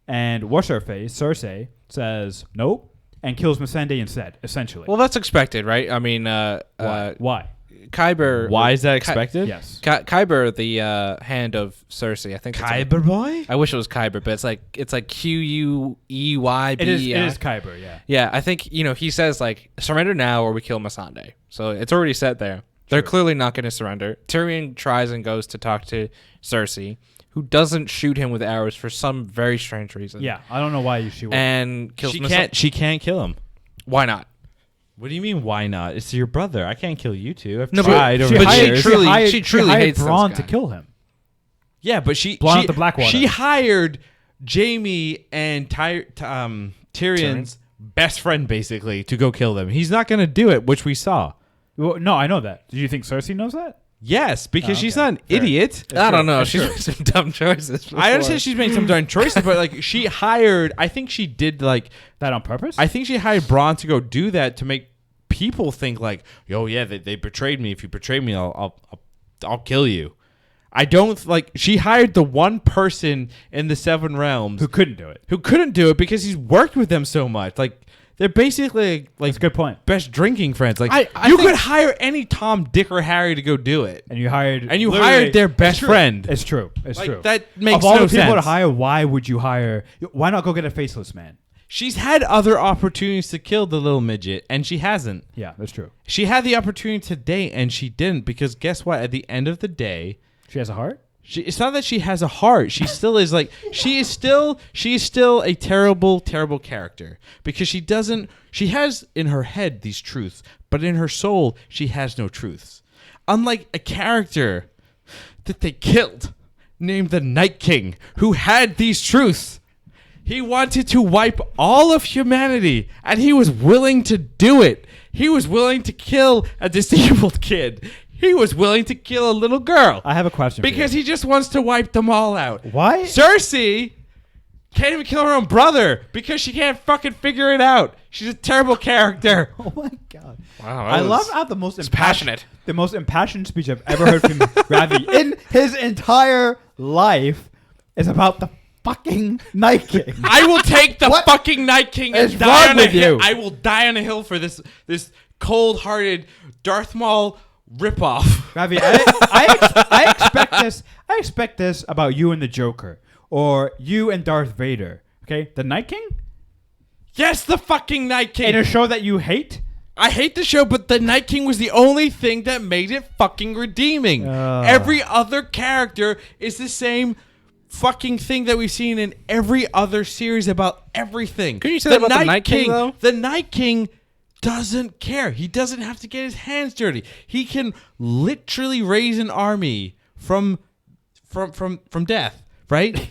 and what's her face, Cersei, says nope and kills Missandei instead. Essentially. Well, that's expected, right? I mean, why? Kyber. Why is that expected? Yes. Kyber, the hand of Cersei. I think. Kyber boy. I wish it was Kyber, but it's like Queyber. It is Kyber. Yeah. Yeah, I think he says like surrender now or we kill Missandei. So it's already set there. They're clearly not going to surrender. Tyrion tries and goes to talk to Cersei, who doesn't shoot him with arrows for some very strange reason. Yeah, I don't know why she would. And kills She can't kill him. Why not? What do you mean? Why not? It's your brother. I can't kill you two. I've No, tried over but the years. she truly hired hates Braun this to guy. kill him. Yeah, but she Blonde with the Blackwater. She hired Jamie and Tyrion's best friend basically to go kill them. He's not going to do it, which we saw. Well, no, I know that. Do you think Cersei knows that? Yes, because she's okay. not an idiot. I don't know. That's She's true. made some dumb choices. Before. I understand she's made some dumb choices, but like she hired. I think she did like That on purpose? I think she hired Braun to go do that to make people think like, "Oh yeah, they betrayed me. If you betray me, I'll kill you." I don't like. She hired the one person in the Seven Realms Who couldn't do it? because he's worked with them so much. Like they're basically like That's a good point. best drinking friends. Like I you think- could hire any Tom, Dick, or Harry to go do it, And you hired hired their best friend. It's true. It's Like, true. that makes of all no the people to sense. hire, why would you hire? Why not go get a faceless man? She's had other opportunities to kill the little midget, and she hasn't. Yeah, that's true. She had the opportunity today, and she didn't because guess what? At the end of the day, She has a heart. it's not that she has a heart. She still is like she is still a terrible, terrible character because she has in her head these truths, but in her soul she has no truths. Unlike a character that they killed named the Night King who had these truths. He wanted to wipe all of humanity, and he was willing to do it. He was willing to kill a disabled kid. He was willing to kill a little girl. I have a question. Because for you. he just wants to wipe them all out. Why? Cersei can't even kill her own brother because she can't fucking figure it out. She's a terrible character. Oh my god! Wow, I love how the most passionate. the most impassioned speech I've ever heard from Ravi in his entire life is about the fucking Night King. I will take the What fucking Night King is and die wrong on a with hill. you? I will die on a hill for this cold-hearted Darth Maul ripoff. Ravi, I expect this. I expect this about you and the Joker, or you and Darth Vader. Okay, the Night King Yes, the fucking Night King. in a show that you hate. I hate the show, but the Night King was the only thing that made it fucking redeeming. Every other character is the same fucking thing that we've seen in every other series about everything. Can you say that about the Night King, though? The Night King doesn't care. He doesn't have to get his hands dirty. He can literally raise an army from death, right?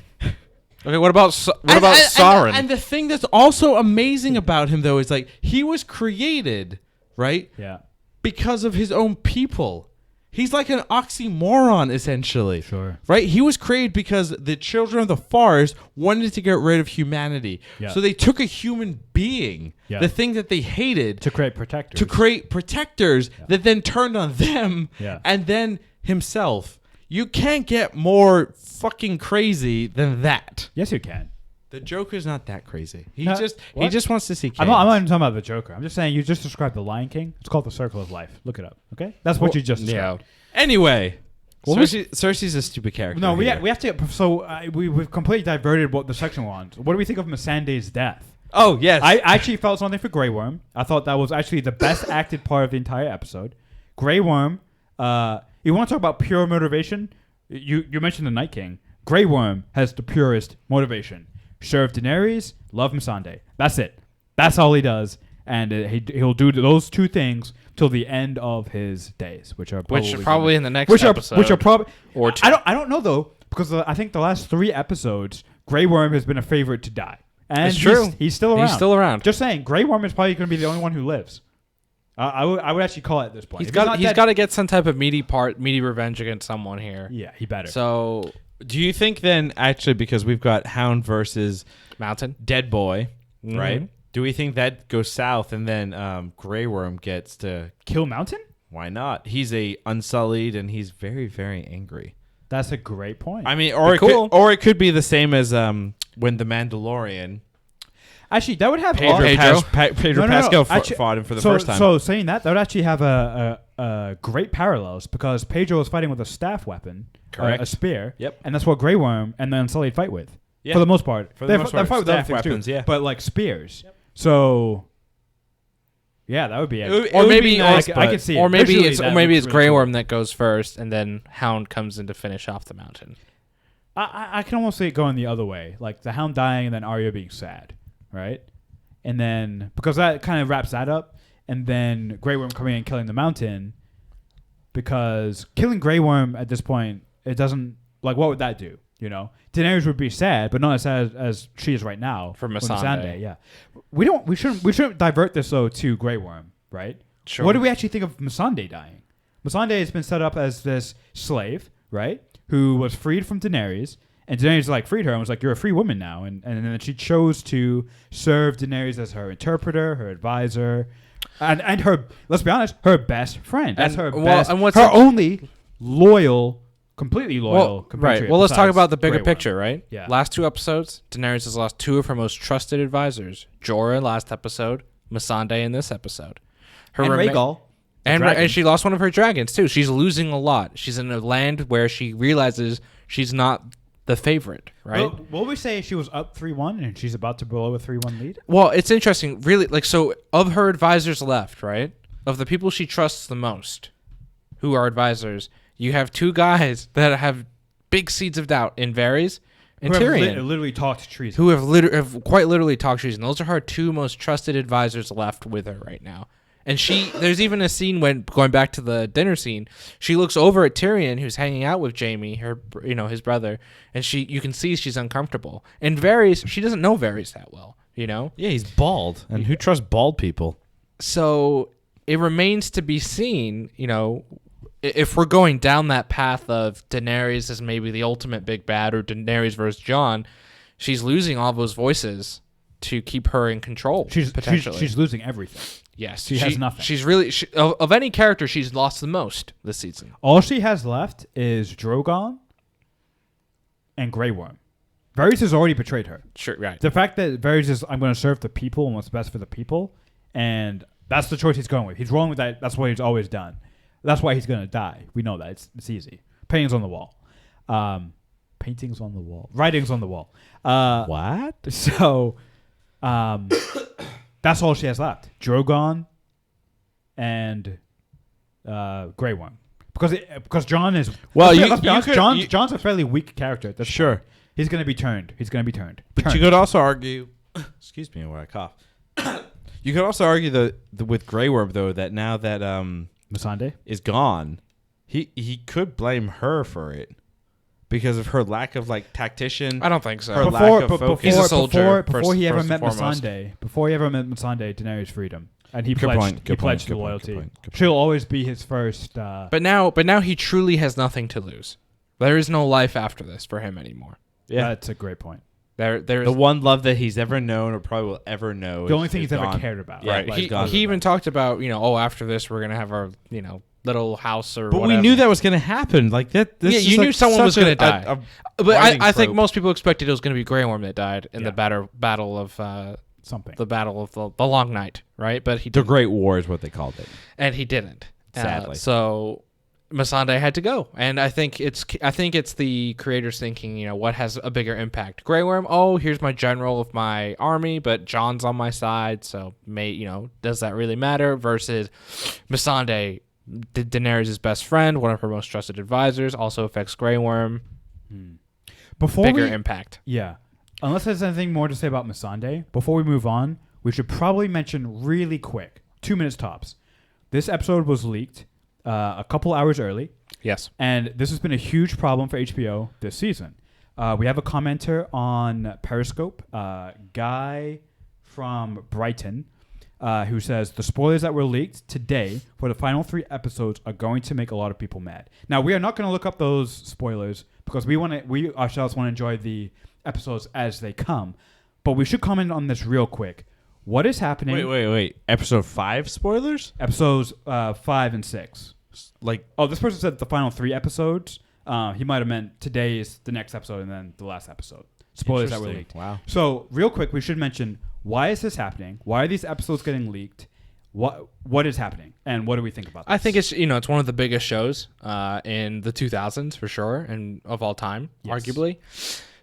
Okay, what about Sauron? And the thing that's also amazing about him, though, is like he was created, right? Yeah, Because of his own people. He's like an oxymoron, essentially. Sure. Right? He was created because the children of the forest wanted to get rid of humanity. Yeah. So they took a human being, Yeah. the thing that they hated, to create protectors. to create protectors that then turned on them Yeah. and then himself. You can't get more fucking crazy than that. Yes, you can. The Joker's not that crazy. He No, just what? wants to see chaos. I'm not even talking about the Joker. I'm just saying you just described the Lion King. It's called the Circle of Life. Look it up. Okay, that's what you just described. Anyway, What was- Cersei's a stupid character. No, we here. have to. So we've completely diverted what the section we're on. What do we think of Missandei's death? Oh yes, I actually felt something for Grey Worm. I thought that was actually the best acted part of the entire episode. Grey Worm. You want to talk about pure motivation? You mentioned the Night King. Grey Worm has the purest motivation. Serve Daenerys, love Missandei. That's it. That's all he does, and he'll do those two things till the end of his days, which are probably in the next episode. Which are probably or two. I don't know though, because I think the last 3 episodes, Grey Worm has been a favorite to die. And It's true. He's still around. He's still around. Just saying, Grey Worm is probably going to be the only one who lives. I would actually call it at this point. He's If got not he's dead- got to get some type of meaty revenge against someone here. Yeah, he better. So Do you think then, actually, because we've got Hound versus Mountain. Dead Boy, Mhm. right? Do we think that goes south and then Grey Worm gets to... Kill Mountain? Why not? He's a unsullied and he's very, very angry. That's a great point. I mean, or it could be the same as when the Mandalorian... Actually, that would have Pedro Pascal Actually, fought him for the first time. So saying that would actually have a great parallels, because Pedro is fighting with a staff weapon, Correct. a spear. Yep. And that's what Grey Worm and the Unsullied fight with. Yeah. For the most part. For the most part, They fight with other staff things too, weapons, yeah. But like spears. Yep. So yeah, that would be it. It Or would maybe be nice, I could see it. Or maybe Visually, it's that maybe looks it's really Grey cool. Worm that goes first, and then Hound comes in to finish off the Mountain. I can almost see it going the other way, like the Hound dying and then Arya being sad, right? And then because that kind of wraps that up, and then Grey Worm coming in and killing the Mountain. Because killing Grey Worm at this point, it doesn't like what would that do? You know, Daenerys would be sad, but not as sad as she is right now for Missandei. Yeah, we shouldn't divert this though to Grey Worm, right? Sure. What do we actually think of Missandei dying? Missandei has been set up as this slave, right, who was freed from Daenerys, and Daenerys like freed her and was like, "You're a free woman now," and then she chose to serve Daenerys as her interpreter, her advisor. And her, let's be honest, her best friend. That's her best, and her only loyal, completely loyal compatriot. Right. Well, let's talk about the bigger picture, right? Yeah. Last 2 episodes, Daenerys has lost 2 of her most trusted advisors. Jorah last episode, Missandei in this episode. And Rhaegal. And she lost one of her dragons, too. She's losing a lot. She's in a land where she realizes she's not the favorite, right? Well, what would we say she was up 3-1 and she's about to blow a 3-1 lead? Well, it's interesting. Really, like, so of her advisors left, right? Of the people she trusts the most, who are advisors, you have 2 guys that have big seeds of doubt in Varys and Tyrion. Who literally talked treason. Who have quite literally talked treason. Those are her 2 most trusted advisors left with her right now. And there's even a scene when, going back to the dinner scene, she looks over at Tyrion, who's hanging out with Jaime, his brother, and you can see she's uncomfortable. And Varys, she doesn't know Varys that well, you know? Yeah, he's bald. And who trusts bald people? So it remains to be seen, you know, if we're going down that path of Daenerys as maybe the ultimate big bad or Daenerys versus Jon, she's losing all those voices to keep her in control. She's losing everything. Yes, she has nothing. She's really of any character, she's lost the most this season. All she has left is Drogon and Grey Worm. Varys has already betrayed her. Sure, right. The fact that Varys is, I'm going to serve the people and what's best for the people, and that's the choice he's going with. He's wrong with that. That's what he's always done. That's why he's going to die. We know that. It's easy. Paintings on the wall. Paintings on the wall. Writings on the wall. What? So, that's all she has left. Drogon and Grey Worm. Because Jon is... Well, Jon's a fairly weak character at this point. He's going to be turned. But you could also argue... Excuse me while I cough. You could also argue with Grey Worm, though, that now that Missandei is gone, he could blame her for it. Because of her lack of tactician. I don't think so. Her lack of focus. He's a soldier. Before he ever met Missandei, Daenerys freed him, and he pledged loyalty. She'll always be his first. But now he truly has nothing to lose. There is no life after this for him anymore. Yeah, that's a great point. There's the one love that he's ever known or probably will ever know. The only thing he's ever cared about. Yeah, right. He even talked about after this we're gonna have our little house or whatever. We knew that was going to happen. Like that. You knew someone was going to die. But I think most people expected it was going to be Grey Worm that died in the battle of something. The battle of the Long Night, right? But the Great War is what they called it, and he didn't. Sadly, so Missandei had to go, and I think it's the creators thinking, what has a bigger impact? Grey Worm. Oh, here's my general of my army, but Jon's on my side, so does that really matter? Versus Missandei. Daenerys' best friend, one of her most trusted advisors, also affects Grey Worm. Bigger impact. Yeah. Unless there's anything more to say about Missandei, before we move on, we should probably mention really quick, 2 minutes tops. This episode was leaked a couple hours early. Yes. And this has been a huge problem for HBO this season. We have a commenter on Periscope, Guy from Brighton, who says the spoilers that were leaked today for the final 3 episodes are going to make a lot of people mad. Now, we are not going to look up those spoilers because we ourselves want to enjoy the episodes as they come. But we should comment on this real quick. What is happening? Wait. Episode 5 spoilers? Episodes 5 and 6. This person said the final 3 episodes. He might have meant today is the next episode and then the last episode. Spoilers that were leaked. Wow. So, real quick, we should mention, why is this happening? Why are these episodes getting leaked? What is happening? And what do we think about this? I think it's one of the biggest shows in the 2000s for sure, and of all time, arguably.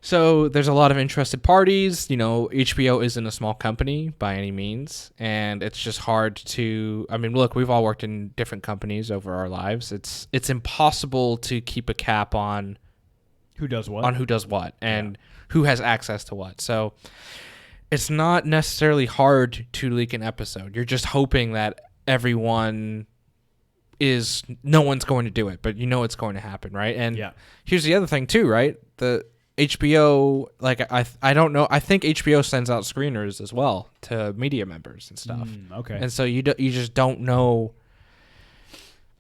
So there's a lot of interested parties. HBO isn't a small company by any means, and it's just hard to. I mean, look, we've all worked in different companies over our lives. It's impossible to keep a cap on who does what, and who has access to what. So it's not necessarily hard to leak an episode. You're just hoping that everyone no one's going to do it, but it's going to happen, right? And here's the other thing too, right? The HBO, like I don't know, I think HBO sends out screeners as well to media members and stuff. Okay. And so you just don't know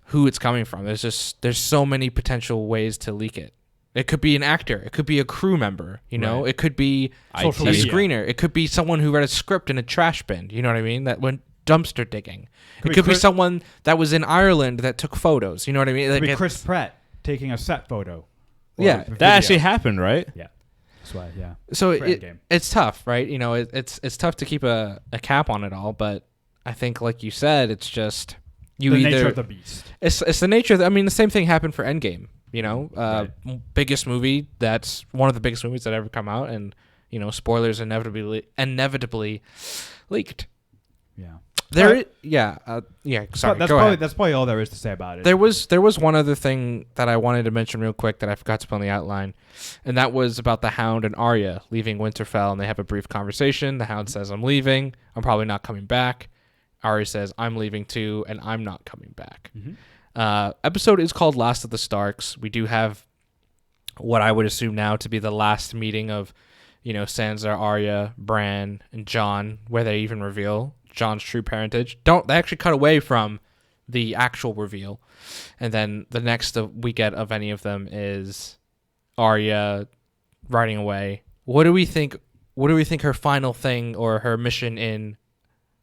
who it's coming from. There's so many potential ways to leak it. It could be an actor. It could be a crew member. Right. It could be a screener. It could be someone who read a script in a trash bin. You know what I mean? That went dumpster digging. It could be someone that was in Ireland that took photos. You know what I mean? It could be Chris Pratt taking a set photo. Yeah, that actually happened, right? Yeah, that's why. Yeah. So it's tough, right? It's tough to keep a cap on it all, but I think, like you said, it's just the nature of the beast. It's the nature. The same thing happened for Endgame. Biggest movie. That's one of the biggest movies that ever come out, and spoilers inevitably leaked. Yeah. Sorry. That's probably all there is to say about it. There was one other thing that I wanted to mention real quick that I forgot to put on the outline, and that was about the Hound and Arya leaving Winterfell, and they have a brief conversation. The Hound says, "I'm leaving. I'm probably not coming back." Arya says, "I'm leaving too, and I'm not coming back." Mm-hmm. Episode is called Last of the Starks. We do have what I would assume now to be the last meeting of, Sansa, Arya, Bran, and Jon, where they even reveal Jon's true parentage. They actually cut away from the actual reveal, and then the next we get of any of them is Arya riding away. What do we think? What do we think her final thing or her mission in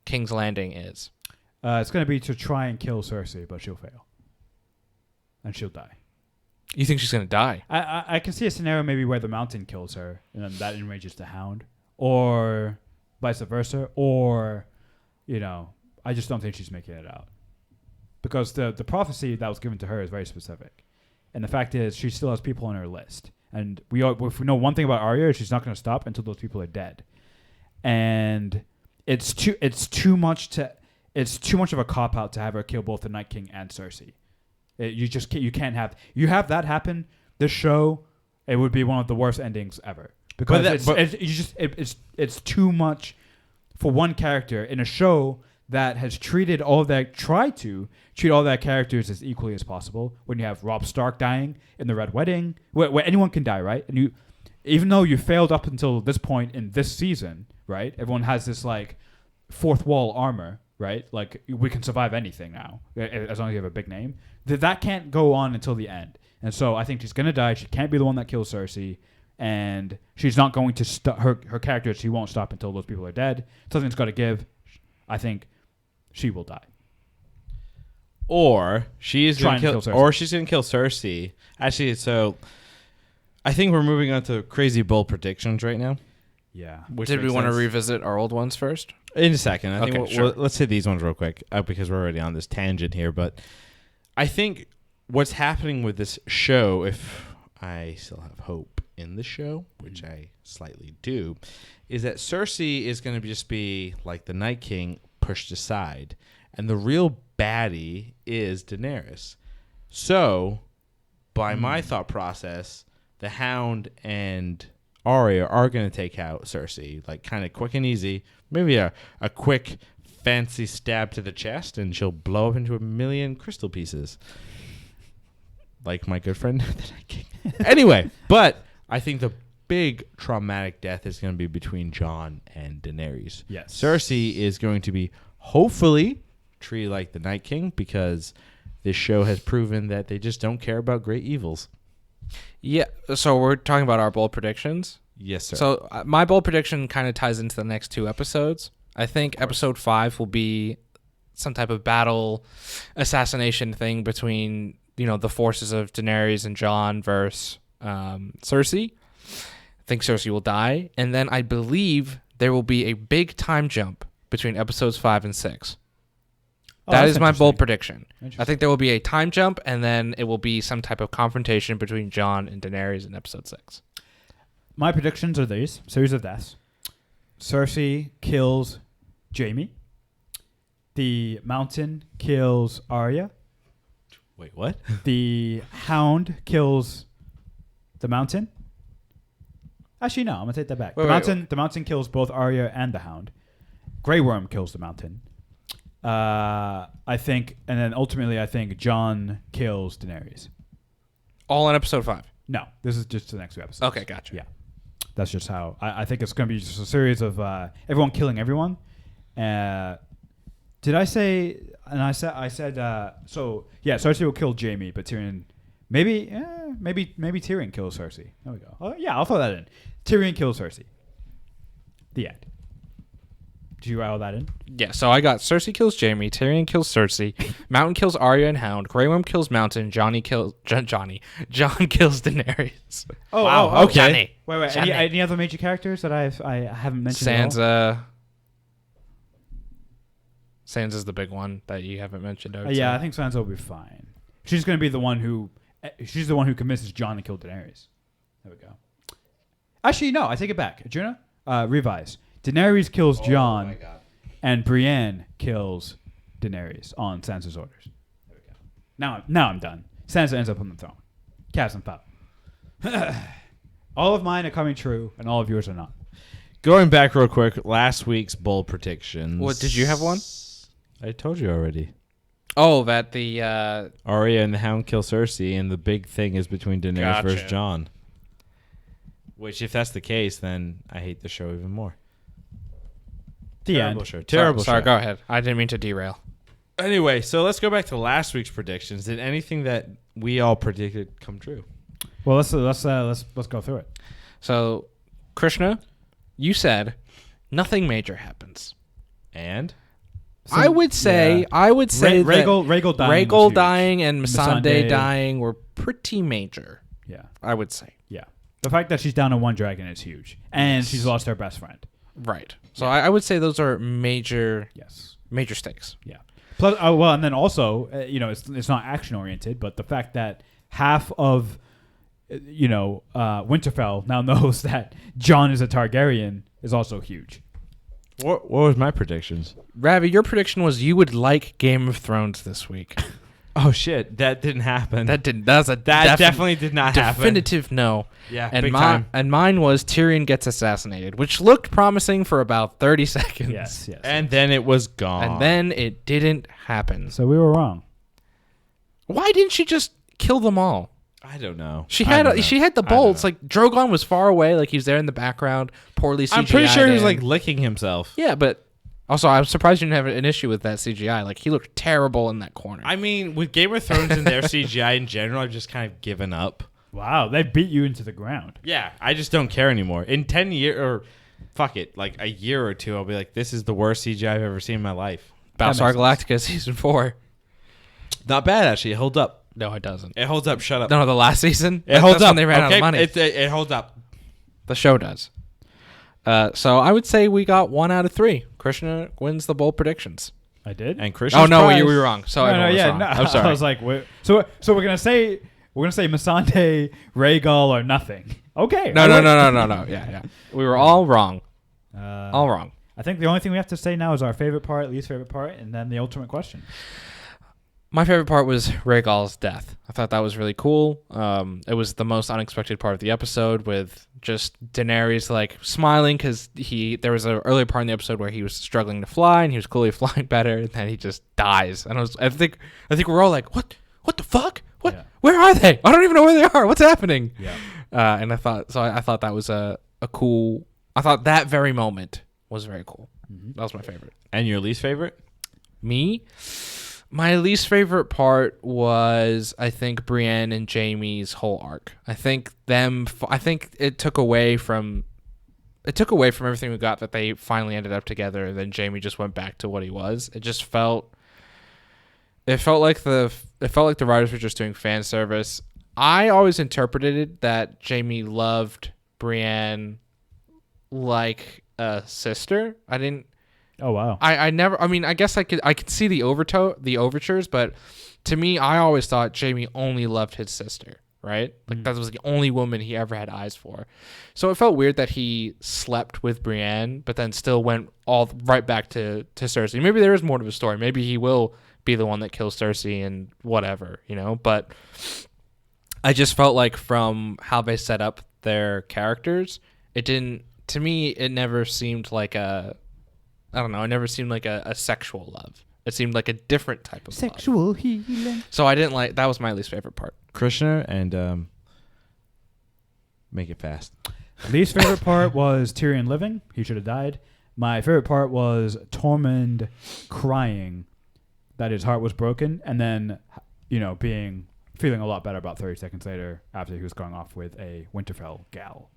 King's Landing is? It's going to be to try and kill Cersei, but she'll fail, and she'll die. You think she's going to die? I can see a scenario maybe where the Mountain kills her, and then that enrages the Hound, or vice versa, or I just don't think she's making it out, because the prophecy that was given to her is very specific, and the fact is she still has people on her list, and if we know one thing about Arya, she's not going to stop until those people are dead, and it's too much of a cop out to have her kill both the Night King and Cersei. You can't have that happen. This show, it would be one of the worst endings ever, because it's too much for one character in a show that has tried to treat all their characters as equally as possible. When you have Robb Stark dying in the Red Wedding, where anyone can die, right? And even though you failed up until this point in this season, right? Everyone has this like fourth wall armor, right? Like, we can survive anything now as long as you have a big name. That can't go on until the end, and so I think she's gonna die. She can't be the one that kills Cersei. And she's not going to her character. She won't stop until those people are dead. Something's got to give. I think she will die, or she's going to kill Cersei. Actually, so I think we're moving on to crazy bold predictions right now. Yeah. Did we want to revisit our old ones first? In a second. I think let's hit these ones real quick because we're already on this tangent here. But I think what's happening with this show, if I still have hope in the show, which I slightly do, is that Cersei is going to just be like the Night King pushed aside, and the real baddie is Daenerys. So, by my thought process, the Hound and Arya are going to take out Cersei, like kind of quick and easy. Maybe a quick, fancy stab to the chest, and she'll blow up into 1,000,000 crystal pieces. Like my good friend, the Night King. Anyway, but I think the big traumatic death is going to be between Jon and Daenerys. Yes. Cersei is going to be hopefully treated like the Night King, because this show has proven that they just don't care about great evils. Yeah. So we're talking about our bold predictions. Yes, sir. So my bold prediction kind of ties into the next two episodes. I think episode 5 will be some type of battle assassination thing between the forces of Daenerys and Jon versus Cersei. I think Cersei will die, and then I believe there will be a big time jump between episodes 5 and 6. That is my bold prediction. I think there will be a time jump, and then it will be some type of confrontation between Jon and Daenerys in episode 6. My predictions are these: series of deaths. Cersei kills Jaime. The Mountain kills Arya. Wait, what? The Hound kills the Mountain. Actually, no. I'm gonna take that back. The Mountain kills both Arya and the Hound. Grey Worm kills the Mountain, I think, and then ultimately, I think Jon kills Daenerys. All in episode 5. No, this is just the next 2 episodes. Okay, gotcha. Yeah, that's just how I think it's going to be just a series of everyone killing everyone. Did I say? And I said. So yeah, Cersei will kill Jaime, but Tyrion, maybe Tyrion kills Cersei. There we go. Oh yeah, I'll throw that in. Tyrion kills Cersei. The end. Did you write all that in? Yeah, so I got Cersei kills Jaime, Tyrion kills Cersei, Mountain kills Arya and Hound, Grey Worm kills Mountain, Jon kills Daenerys. Oh, wow, okay. Johnny. Wait. Any other major characters that I haven't mentioned? Sansa. Sansa's the big one that you haven't mentioned. I think Sansa will be fine. She's going to be the one who convinces Jon to kill Daenerys. There we go. Actually, no, I take it back. Juna, revise. Daenerys kills Jon, and Brienne kills Daenerys on Sansa's orders. There we go. Now I'm done. Sansa ends up on the throne. Cast and foul. All of mine are coming true, and all of yours are not. Going back real quick, last week's bold predictions. What, did you have one? I told you already. Oh, that the... Arya and the Hound kill Cersei, and the big thing is between Daenerys versus Jon. Which, if that's the case, then I hate the show even more. Terrible show. Terrible show. Sorry, go ahead. I didn't mean to derail. Anyway, so let's go back to last week's predictions. Did anything that we all predicted come true? Well, let's go through it. So, Krishna, you said nothing major happens. And I would say that Rhaegal dying and Missandei dying were pretty major. Yeah, I would say. Yeah, the fact that she's down to one dragon is huge, and she's lost her best friend. Right. So I would say those are major stakes. Yeah. Plus, and then also, it's not action oriented, but the fact that half of, Winterfell now knows that Jon is a Targaryen is also huge. What was my predictions? Ravi, your prediction was you would like Game of Thrones this week. Oh shit, that didn't happen. That definitely did not happen. Definitive no. Yeah, and big time. And mine was Tyrion gets assassinated, which looked promising for about 30 seconds. Yes. And then it was gone. And then it didn't happen. So we were wrong. Why didn't she just kill them all? I don't know. She had the bolts. Like Drogon was far away, like he's there in the background, poorly CGI. I'm pretty sure he was like licking himself. Yeah, but also I'm surprised you didn't have an issue with that CGI. Like he looked terrible in that corner. I mean, with Game of Thrones and their CGI in general, I've just kind of given up. Wow, they beat you into the ground. Yeah, I just don't care anymore. In 10 years, or fuck it, like a year or two, I'll be like, this is the worst CGI I've ever seen in my life. Battlestar Galactica season 4. Not bad, actually. It holds up. No, it doesn't. It holds up. Shut up. No, the last season. It holds That's up. When they ran out of money. It holds up. The show does. So I would say we got 1 out of 3. Krishna wins the bold predictions. I did. And Krishna. Oh no, we were wrong. So no, wrong. I'm sorry. I was like, so we're gonna say Missandei, Rhaegal, or nothing. Okay. No. Yeah. We were all wrong. All wrong. I think the only thing we have to say now is our favorite part, least favorite part, and then the ultimate question. My favorite part was Rhaegal's death. I thought that was really cool. It was the most unexpected part of the episode, with just Daenerys like smiling because there was an earlier part in the episode where he was struggling to fly and he was clearly flying better, and then he just dies. And I think we're all like, what the fuck? What? Yeah. Where are they? I don't even know where they are. What's happening? Yeah. And I thought that was a cool. I thought that very moment was very cool. Mm-hmm. That was my favorite. And your least favorite? Me? My least favorite part was, I think, Brienne and Jaime's whole arc. I think it took away from everything we got that they finally ended up together, and then Jaime just went back to what he was. It felt like the writers were just doing fan service. I always interpreted it that Jaime loved Brienne like a sister. I didn't. Oh wow! I never. I mean, I guess I could see the overtures, but to me, I always thought Jaime only loved his sister. Right? Like that was the only woman he ever had eyes for. So it felt weird that he slept with Brienne, but then still went all right back to Cersei. Maybe there is more to the story. Maybe he will be the one that kills Cersei and whatever, But I just felt like from how they set up their characters, it didn't. To me, it never seemed like a. I don't know. It never seemed like a sexual love. It seemed like a different type of sexual love. healing. So I didn't like. That was my least favorite part. Krishna and make it fast. Least favorite part was Tyrion living. He should have died. My favorite part was Tormund crying that his heart was broken, and then, feeling a lot better about 30 seconds later after he was going off with a Winterfell gal.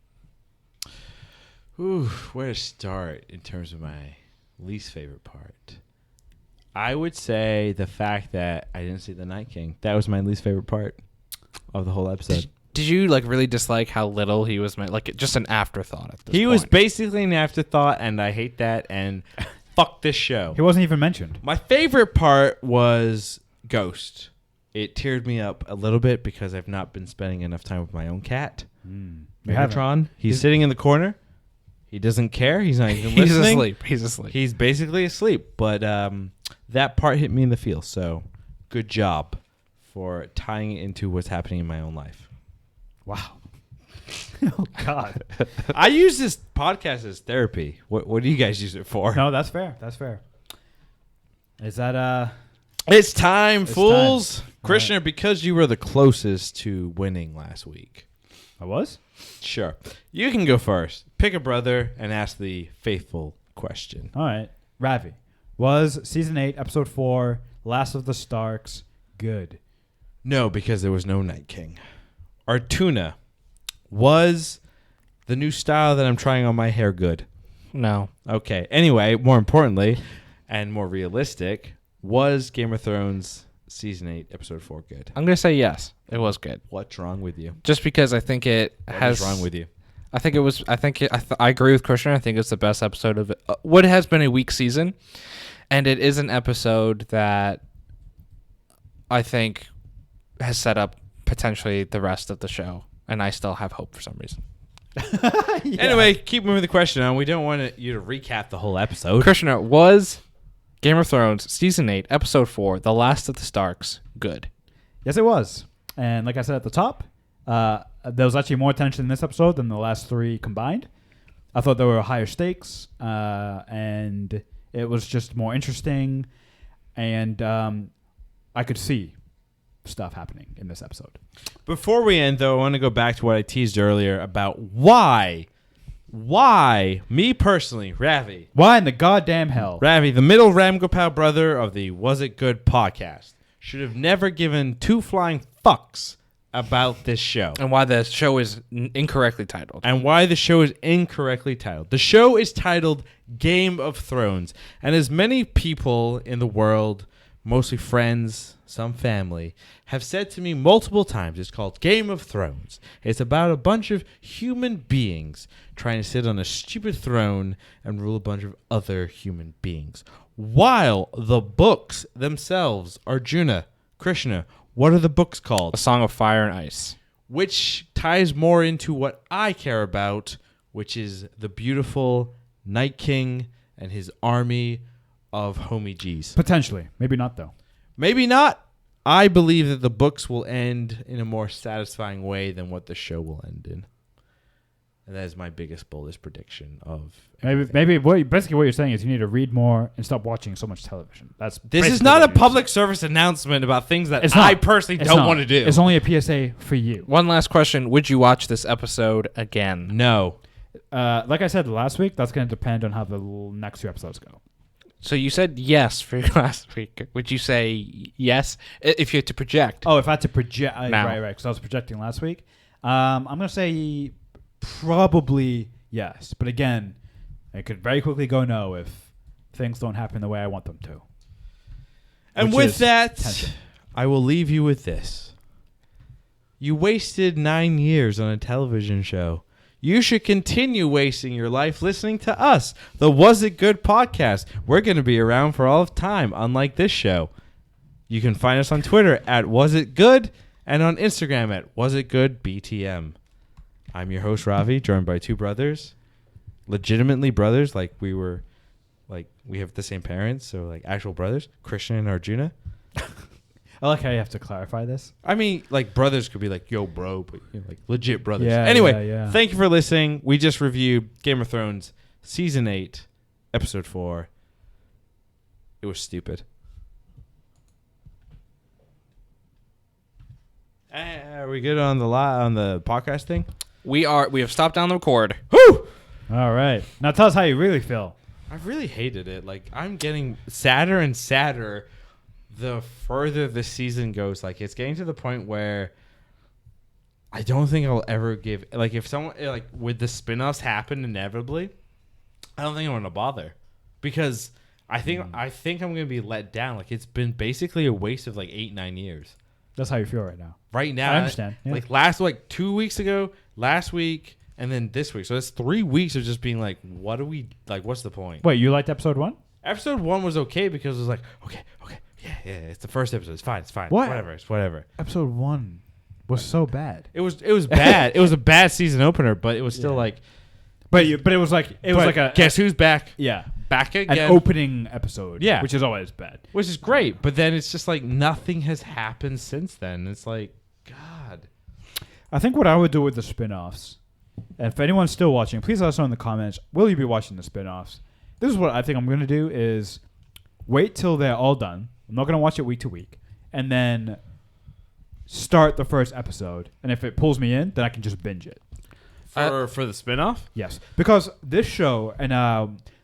Ooh, where to start in terms of my least favorite part? I would say the fact that I didn't see the Night King. That was my least favorite part of the whole episode. Did you really dislike how little he was just an afterthought at this point? He was basically an afterthought, and I hate that, and fuck this show. He wasn't even mentioned. My favorite part was Ghost. It teared me up a little bit because I've not been spending enough time with my own cat. Megatron. He's sitting in the corner. He doesn't care. He's not even listening. He's asleep. He's basically asleep. But that part hit me in the feels. So good job for tying it into what's happening in my own life. Wow. Oh, God. I use this podcast as therapy. What do you guys use it for? No, that's fair. That's fair. Is that... It's time, fools. Time. Krishna, because you were the closest to winning last week. I was? Sure. You can go first. Pick a brother and ask the faithful question. All right. Ravi. Was Season 8, Episode 4, Last of the Starks good? No, because there was no Night King. Artuna, was the new style that I'm trying on my hair good? No. Okay. Anyway, more importantly and more realistic, was Game of Thrones Season 8, Episode 4 good? I'm going to say yes. It was good. What's wrong with you? Just because I think it has... What's wrong with you? I think it was... I agree with Christian. I think it's the best episode of it. What has been a weak season. And it is an episode that I think has set up potentially the rest of the show. And I still have hope for some reason. Yeah. Anyway, keep moving the question on. We don't want you to recap the whole episode. Krishna, was Game of Thrones Season 8, Episode 4, The Last of the Starks good? Yes, it was. And like I said at the top, there was actually more tension in this episode than the last 3 combined. I thought there were higher stakes, and it was just more interesting. And I could see stuff happening in this episode. Before we end, though, I want to go back to what I teased earlier about why, me personally, Ravi. Why in the goddamn hell? Ravi, the middle Ramgopal brother of the Was It Good podcast, should have never given 2 flying fucks about this show. And why the show is incorrectly titled. The show is titled Game of Thrones. And as many people in the world, mostly friends, some family, have said to me multiple times, it's called Game of Thrones. It's about a bunch of human beings trying to sit on a stupid throne and rule a bunch of other human beings. While the books themselves, Arjuna, Krishna, what are the books called? A Song of Fire and Ice. Which ties more into what I care about, which is the beautiful Night King and his army of homie G's. Potentially. Maybe not, though. Maybe not. I believe that the books will end in a more satisfying way than what the show will end in. And that is my biggest, boldest prediction of maybe basically what you're saying is you need to read more and stop watching so much television. This is not a public service announcement about things that I personally don't want to do. It's only a PSA for you. One last question. Would you watch this episode again? No. Like I said last week, that's going to depend on how the next 2 episodes go. So you said yes for last week. Would you say yes if you had to project? Oh, if I had to project. Now. Right. Because I was projecting last week. I'm going to say probably yes. But again, it could very quickly go no if things don't happen the way I want them to. And with that, I will leave you with this. You wasted 9 years on a television show. You should continue wasting your life listening to us, the Was It Good podcast. We're going to be around for all of time, unlike this show. You can find us on Twitter at Was It Good and on Instagram at Was It Good BTM. I'm your host, Ravi, joined by 2 brothers. Legitimately brothers, like we have the same parents, so like actual brothers, Krishna and Arjuna. I like how you have to clarify this. I mean, like brothers could be like, yo, bro, but like legit brothers. Yeah, anyway, yeah. Thank you for listening. We just reviewed Game of Thrones Season 8, Episode 4. It was stupid. Are we good on the podcast thing? We have stopped down the record. Woo! All right. Now tell us how you really feel. I really hated it. Like, I'm getting sadder and sadder the further the season goes. Like, it's getting to the point where I don't think I'll ever give... Like, if someone... Like, would the spinoffs happen inevitably? I don't think I'm going to bother. Because I think I'm going to be let down. Like, it's been basically a waste of, like, 8-9 years. That's how you feel right now. Right now. I understand. Yeah. Like, 2 weeks ago, last week... And then this week. So it's 3 weeks of just being like, what do we... Like, what's the point? Wait, you liked episode 1? Episode 1 was okay because it was like, okay. Yeah, it's the first episode. It's fine. What? Whatever. Episode 1 was so bad. It was bad. It was a bad season opener, but it was still like... But it was like... It was like a... Guess who's back? Yeah. Back again. An opening episode. Yeah. Which is always bad. Which is great. But then it's just like nothing has happened since then. It's like, God. I think what I would do with the spin-offs... And if anyone's still watching, please let us know in the comments. Will you be watching the spin-offs? This is what I think I'm going to do is wait till they're all done. I'm not going to watch it week to week. And then start the first episode. And if it pulls me in, then I can just binge it. For the spinoff? Yes. Because this show, and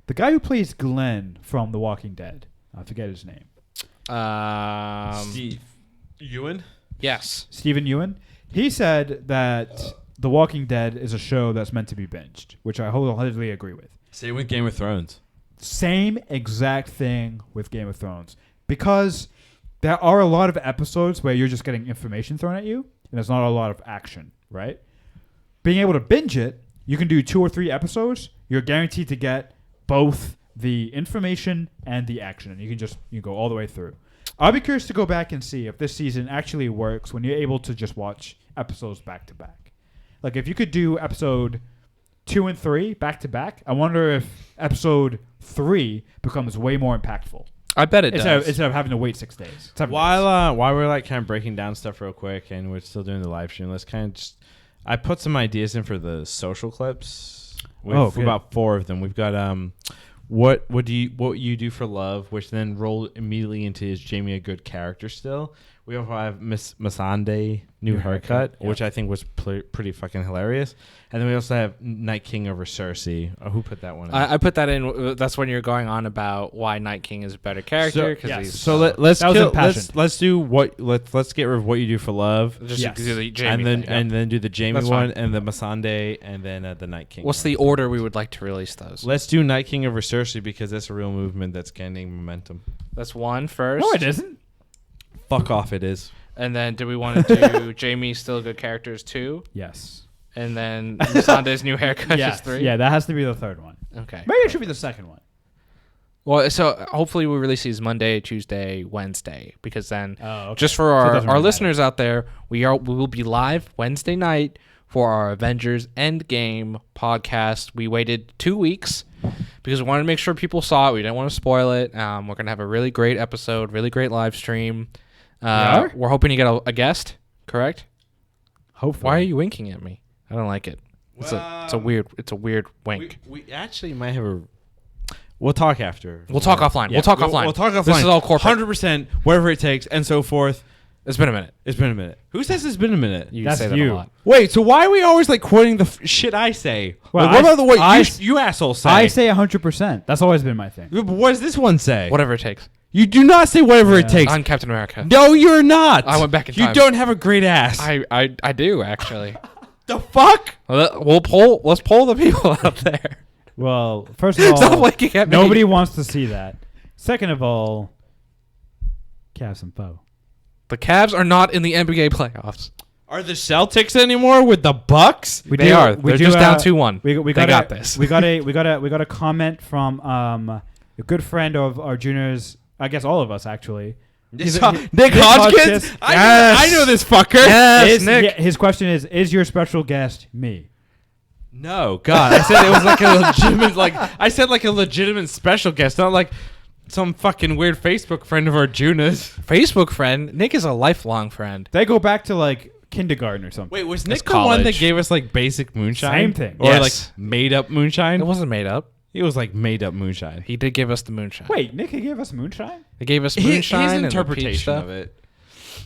the guy who plays Glenn from The Walking Dead, I forget his name. Steve Ewan? Yes. Stephen Ewan. He said that... The Walking Dead is a show that's meant to be binged, which I wholeheartedly agree with. Same with Game of Thrones. Same exact thing with Game of Thrones. Because there are a lot of episodes where you're just getting information thrown at you, and there's not a lot of action, right? Being able to binge it, you can do 2 or 3 episodes. You're guaranteed to get both the information and the action, and you go all the way through. I'll be curious to go back and see if this season actually works when you're able to just watch episodes back to back. Like, if you could do episode 2 and 3 back to back, I wonder if episode 3 becomes way more impactful. I bet it does. Instead of having to wait 6 days. While we're like kind of breaking down stuff real quick, and we're still doing the live stream, let's kind of just... I put some ideas in for the social clips. We've about 4 of them. We've got what you do for love, which then roll immediately into is Jamie a good character still. We also have Miss Masande new haircut, which I think was pretty fucking hilarious. And then we also have Night King over Cersei. Oh, who put that one in? I put that in. That's when you're going on about why Night King is a better character. Let's do what. Let's get rid of what you do for love. Just do the Jamie and then do the Jamie one and the Masande and then the Night King. What's the order we would like to release those? Let's do Night King over Cersei because that's a real movement that's gaining momentum. That's one first. No, it isn't. Fuck off, it is. And then do we want to do Jamie still good characters 2? Yes. And then Masande's new haircut is 3? Yeah, that has to be the third one. Okay. Maybe it should be the second one. Well, so hopefully we release these Monday, Tuesday, Wednesday, because then just for our listeners out there, we will be live Wednesday night for our Avengers Endgame podcast. We waited 2 weeks because we wanted to make sure people saw it. We didn't want to spoil it. We're going to have a really great episode, really great live stream. We're hoping to get a guest, correct? Hopefully. Why are you winking at me? I don't like it. It's a weird wink. We actually might have a... We'll talk after. We'll talk offline. Yeah. We'll talk offline. We'll talk offline. This is all corporate. 100%, whatever it takes, and so forth. It's been a minute. Who says it's been a minute? You That's say that you. a lot. Wait, so why are we always like quoting the shit I say? Well, what about the what you assholes say? I say 100%. That's always been my thing. But what does this one say? Whatever it takes. You do not say whatever it takes. I'm Captain America. No, you're not. I went back in time. You don't have a great ass. I do actually. The fuck? Let's poll the people out there. Well, first of all, Stop looking at me. Nobody wants to see that. Second of all, Cavs and Foe. The Cavs are not in the NBA playoffs. Are the Celtics anymore with the Bucks? They are. They're just down 2-1. We got this. We got a comment from a good friend of our juniors. I guess all of us actually. Nick Hodgkins? I know this fucker. Yes, Nick. His question is your special guest me? No, God. I said it was like a legitimate special guest, not like some fucking weird Facebook friend of our Junas. Facebook friend? Nick is a lifelong friend. They go back to like kindergarten or something. Wait, was Nick the one that gave us like basic moonshine? Same thing. Or Yes. like made up moonshine? It wasn't made up. It was like made up moonshine. He did give us the moonshine. Wait, Nick gave us moonshine? He gave us moonshine His and interpretation the peach of it.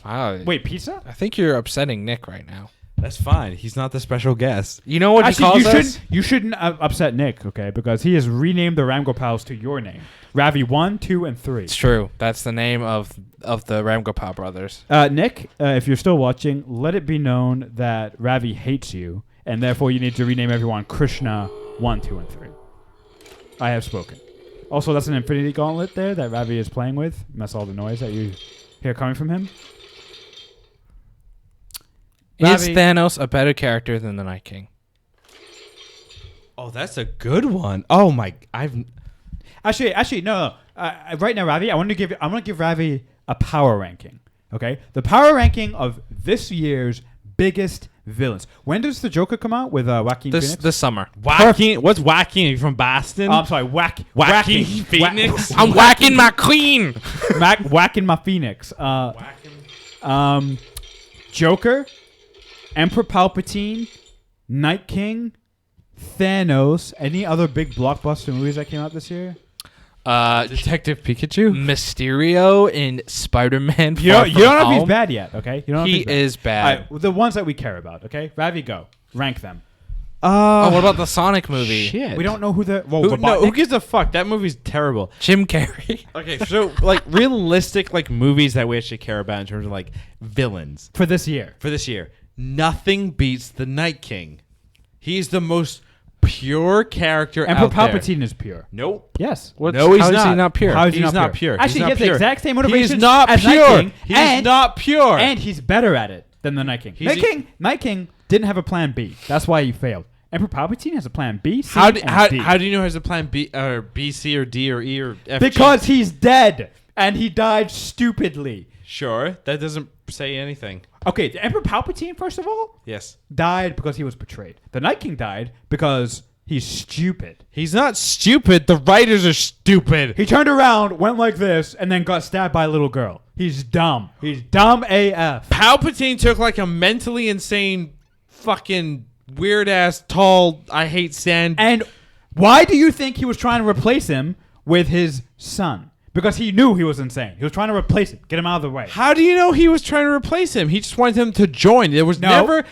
Wow. Wait, pizza? I think you're upsetting Nick right now. That's fine. He's not the special guest. You know what Actually, he calls us? You shouldn't upset Nick, okay? Because he has renamed the Ramgopals to your name. Ravi 1, 2, and 3. It's true. That's the name of the Ramgopal brothers. Nick, if you're still watching, let it be known that Ravi hates you, and therefore you need to rename everyone Krishna 1, 2, and 3. I have spoken. Also, that's an Infinity Gauntlet there that Ravi is playing with. And that's all the noise that you hear coming from him. Is Thanos a better character than the Night King? Oh, that's a good one. Oh my, Actually, no. Right now, Ravi, I'm gonna give Ravi a power ranking. Okay, the power ranking of this year's biggest villains. When does the Joker come out with Joaquin Phoenix? This summer. Whacking. What's Whacking from Boston? I'm sorry, Whacking Phoenix. I'm whacking my queen. Whacking my Phoenix. Joker, Emperor Palpatine, Night King, Thanos. Any other big blockbuster movies that came out this year? Detective Pikachu, Mysterio in Spider-Man. You don't know if he's bad yet, okay? You don't know He if he's is bad. All right, the ones that we care about, okay? Ravi, go. Rank them. What about the Sonic movie? Shit. We don't know who the... Who gives a fuck? That movie's terrible. Jim Carrey. Okay, so like realistic like movies that we actually care about in terms of like villains For this year. for this year. Nothing beats the Night King. He's the most pure character Emperor out there. Palpatine is pure. Nope. Yes. No, he's how not. Is he not pure? How is he He's not pure? He's Actually, not he has the pure. exact same motivations He's not as pure. Night King, He's not pure. And he's better at it than the Night King. Night King didn't have a plan B. That's why he failed. Emperor Palpatine has a plan B, C, how D. do you know he has a plan B or B, C, or D, or E, or F? Because he's dead. And he died stupidly. Sure, that doesn't say anything. Okay, the Emperor Palpatine, first of all, Yes. died because he was betrayed. The Night King died because he's stupid. He's not stupid. The writers are stupid. He turned around, went like this, and then got stabbed by a little girl. He's dumb. He's dumb AF. Palpatine took like a mentally insane, fucking weird ass, tall. I hate sand. And why do you think he was trying to replace him with his son? Because he knew he was insane. He was trying to replace him, get him out of the way. How do you know he was trying to replace him? He just wanted him to join. It was never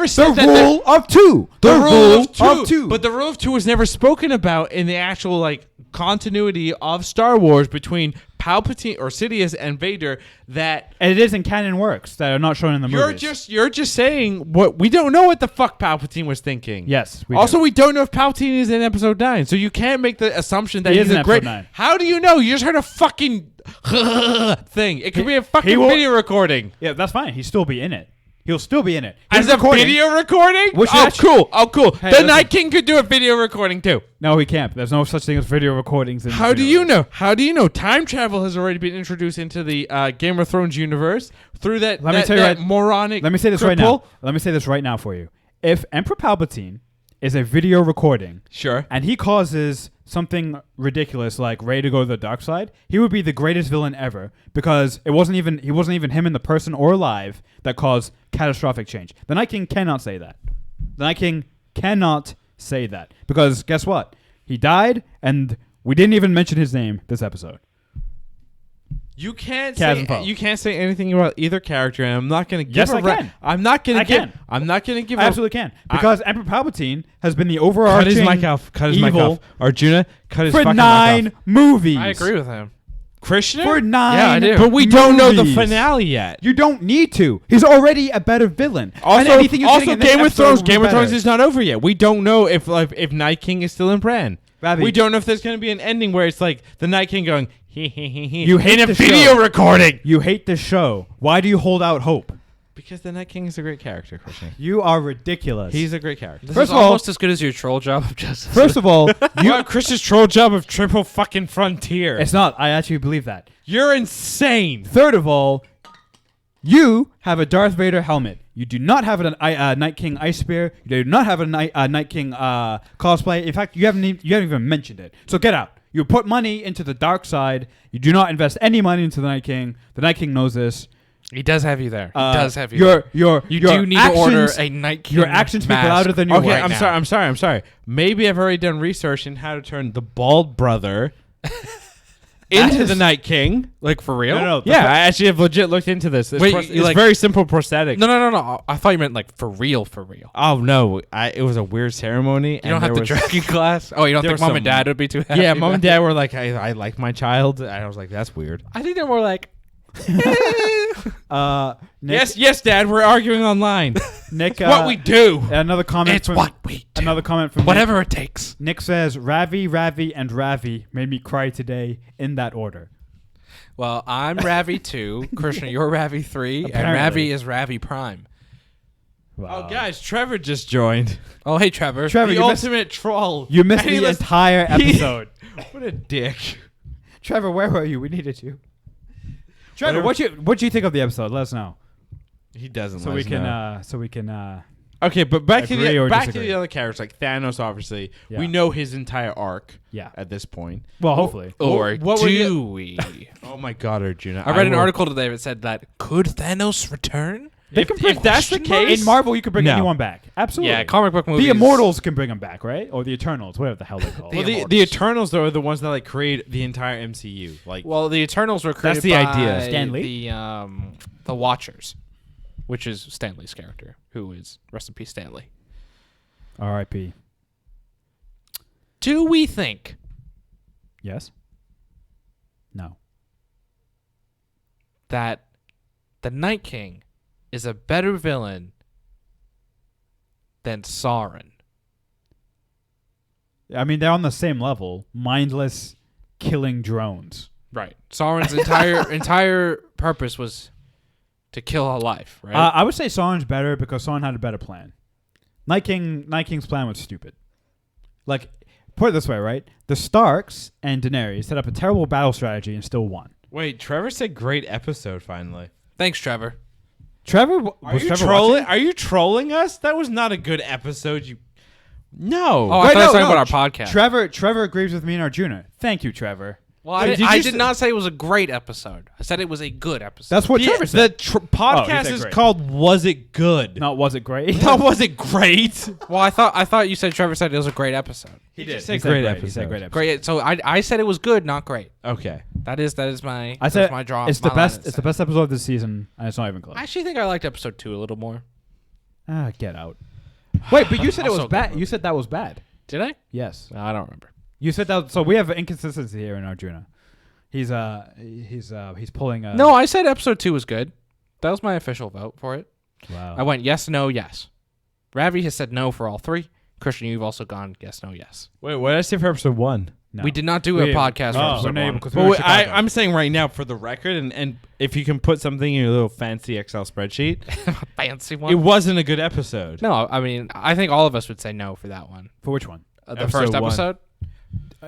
said The rule of two. The rule of two. But the rule of two was never spoken about in the actual like continuity of Star Wars between Palpatine or Sidious and Vader. That And it is in canon works that are not shown in the movies. You're just saying what we don't know what the fuck Palpatine was thinking. Yes. We don't know if Palpatine is in Episode 9, so you can't make the assumption that He he's is in a great. Episode 9. How do you know? You just heard a fucking thing. It could be a fucking video recording. Yeah, that's fine. He'll still be in it. He'll still be in it. As a video recording? Which Oh, is- cool. Oh, cool. Hey, The listen. Night King could do a video recording too. No, he can't. There's no such thing as video recordings. In How the do you universe. know? How do you know? Time travel has already been introduced into the Game of Thrones universe through that, Let me tell you that right- moronic. Let me say this cripple. right now. Let me say this right now for you. If Emperor Palpatine is a video recording, Sure. and he causes something ridiculous like Rey to go to the dark side, he would be the greatest villain ever because he wasn't even him in the person or alive that caused catastrophic change. The Night King cannot say that. The Night King cannot say that because guess what? He died, and we didn't even mention his name this episode. You can't Kaz say and you can't say anything about either character, and I'm not going to give. Yes, I can. I'm not going I to give. can. I'm not going to give. I absolutely can because Emperor Palpatine has been the overarching Cut his mic off. Cut his mic evil off. Arjuna, cut his for fucking 9 mic off. movies. I agree with him. Christian? For 9 Yeah, I do. But we don't know the movies. finale yet. You don't need to. He's already a better villain. And Also, anything you're getting in this Game of episode Thrones. will be Game of Thrones better. is not over yet. We don't know if Night King is still in Bran. Ravi. We don't know if there's going to be an ending where it's like the Night King going he he. You hate in a the video show. recording. You hate this show. Why do you hold out hope? Because the Night King is a great character, Christian. You are ridiculous. He's a great character. This First is of all- almost as good as your troll job of justice. First of all, You have Chris's troll job of triple fucking frontier. it's not. I actually believe that. You're insane. Third of all, you have a Darth Vader helmet. You do not have a Night King ice spear. You do not have a Night King cosplay. In fact, you haven't even mentioned it. So get out. You put money into the dark side. You do not invest any money into the Night King. The Night King knows this. He does have you there. He does have you. You do need to order a Night King. Your actions speak mask louder than your Okay, words. I'm sorry. Maybe I've already done research in how to turn the bald brother into the Night King. Like for real? No. Yeah, I actually have legit looked into this. It's, Wait, it's you like- very simple prosthetic. No. I thought you meant like for real. Oh no, it was a weird ceremony. You don't have the dragon glass? Oh, you don't there think was mom and dad would be too happy? Yeah, mom and about dad were like, I like my child. And I was like, that's weird. it? I think they're more like, Nick, Yes, Dad. We're arguing online. Nick, what we do. Another comment. it's from, what we do. Another comment from Whatever it takes. Nick says, Ravi, and Ravi made me cry today in that order. Well, I'm Ravi 2. Krishna, you're Ravi 3. And Apparently. Ravi is Ravi Prime. Wow. Oh, guys, Trevor just joined. Oh, hey, Trevor. Trevor, The you missed, ultimate troll. you missed And he the was- entire episode. What a dick. Trevor, where were you? We needed you. Trevor, Whatever. what do you think of the episode? Let us know. He doesn't. So we can Okay, but back to Agree or the disagree? other characters like Thanos. Obviously, Yeah. we know his entire arc. Yeah. At this point. Well, hopefully. Or What were you- do we? Oh my God, Arjuna! I read an will- article today that said that could Thanos return? They can bring if that's the question marks? case, In Marvel, you can bring No. anyone back. Absolutely. Yeah, comic book movies. The Immortals can bring them back, right? Or the Eternals, whatever the hell they're called. well, the Immortals. Eternals though are the ones that like create the entire MCU. Like, Well, the Eternals were created That's the by idea. Stan Lee? the Watchers, which is Stanley's character, who is rest in peace Stanley. R.I.P. Do we think Yes? No. that the Night King is a better villain than Sauron? I mean, they're on the same level. Mindless killing drones. Right. Sauron's entire purpose was to kill a life, right? I would say Sauron's better because Sauron had a better plan. Night King's plan was stupid. Like, put it this way, right? The Starks and Daenerys set up a terrible battle strategy and still won. wait, Trevor said great episode finally. Thanks, Trevor. Trevor, Are was you Trevor trolling? watching? Are you trolling us? That was not a good episode. No. Oh, I thought you were talking about our podcast. Trevor agrees with me and Arjuna. Thank you, Trevor. Well, I, Wait, did, did I you did s- not say it was a great episode. I said it was a good episode. That's what Trevor said. Podcast said is great. called "Was It Good?" No, was it great? That was it great. Well, I thought you said Trevor said it was a great episode. He did. just said He said great great. episode. He said great episode. Great. So I said it was good, not great. Okay. That is my. I said that's my draw. it's my the line best. of It's the saying. best episode of this season, and it's not even close. I actually think I liked episode 2 a little more. Get out. Wait, but you said it Also was bad. good. You said that was bad. Did I? Yes. No, I don't remember. You said that. So we have an inconsistency here in Arjuna. He's pulling a. No, I said episode 2 was good. That was my official vote for it. Wow. I went yes, no, yes. Ravi has said no for all 3. Christian, you've also gone yes, no, yes. Wait, what did I say for episode 1? No. We did not do a We- podcast for Oh, episode we're 1. because we were in Chicago. I'm saying right now for the record, and if you can put something in your little fancy Excel spreadsheet, Fancy one. it wasn't a good episode. No, I mean, I think all of us would say no for that one. For which one? The Episode first 1. episode?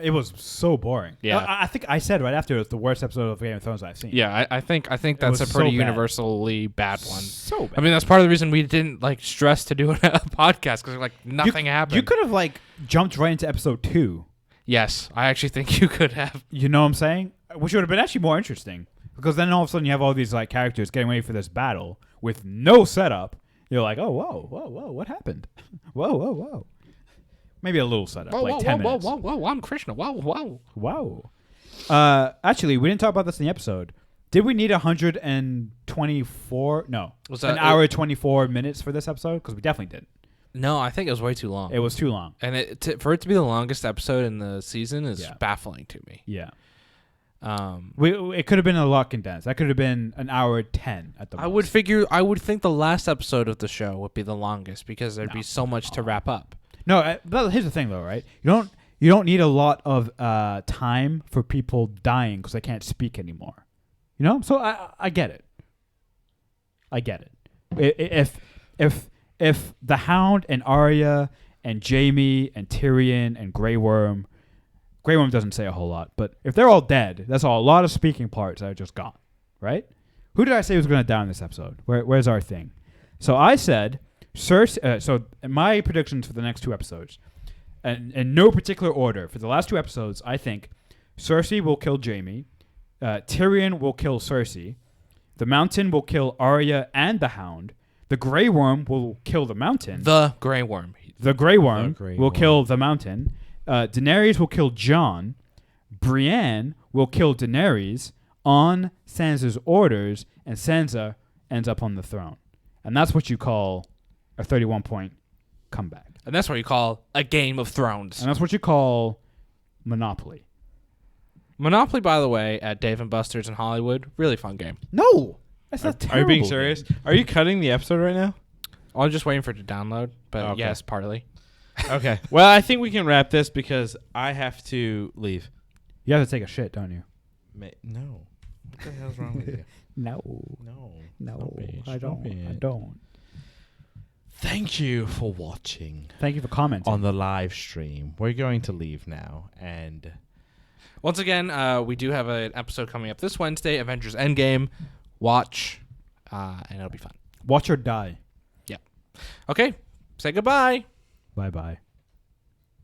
It was so boring. Yeah. I think I said right after it was the worst episode of Game of Thrones I've seen. Yeah, I think that's was a so pretty bad. universally bad one. So bad. I mean, that's part of the reason we didn't like stress to do a podcast because like nothing happened. You could have like jumped right into episode 2. Yes, I actually think you could have. You know what I'm saying? Which would have been actually more interesting because then all of a sudden you have all these like characters getting ready for this battle with no setup. You're like, oh whoa, what happened? whoa. Maybe a little setup, like 10 minutes. Whoa, I'm Krishna. Whoa. Wow. Actually, we didn't talk about this in the episode. Did we need 124? No. Was that an hour 24 minutes for this episode? Because we definitely didn't. No, I think it was way too long. It was too long. And for it to be the longest episode in the season is Yeah. baffling to me. Yeah. It could have been a lot condensed. That could have been an hour 10 at the most. I would think the last episode of the show would be the longest because there'd be so much to wrap up. No, but here's the thing though, right? You don't need a lot of time for people dying because they can't speak anymore. You know? So I get it. I get it. If the Hound and Arya and Jaime and Tyrion and Grey Worm doesn't say a whole lot, but if they're all dead, that's a lot of speaking parts that are just gone, right? Who did I say was going to die in this episode? Where's our thing? So I said Cersei. So my predictions for the next 2 episodes, and in no particular order, for the last 2 episodes, I think Cersei will kill Jaime, Tyrion will kill Cersei, the Mountain will kill Arya and the Hound, the Grey Worm will kill the Mountain. The Grey Worm. The Grey Worm Grey will Worm. kill the Mountain. Daenerys will kill Jon. Brienne will kill Daenerys on Sansa's orders, and Sansa ends up on the throne. And that's what you call a 31-point comeback. And that's what you call a Game of Thrones. And that's what you call Monopoly. Monopoly, by the way, at Dave & Buster's in Hollywood, really fun game. No! That's not terrible. Are you being serious? Game. Are you cutting the episode right now? I'm just waiting for it to download, but Okay. yes, partly. Okay. Well, I think we can wrap this because I have to leave. You have to take a shit, don't you? No. What the hell's wrong with you? No. No. I don't. Thank you for watching Thank you for commenting. on the live stream. We're going to leave now. And Once again, we do have an episode coming up this Wednesday, Avengers Endgame. Watch, and it'll be fun. Watch or die. Yeah. Okay, say goodbye. Bye-bye.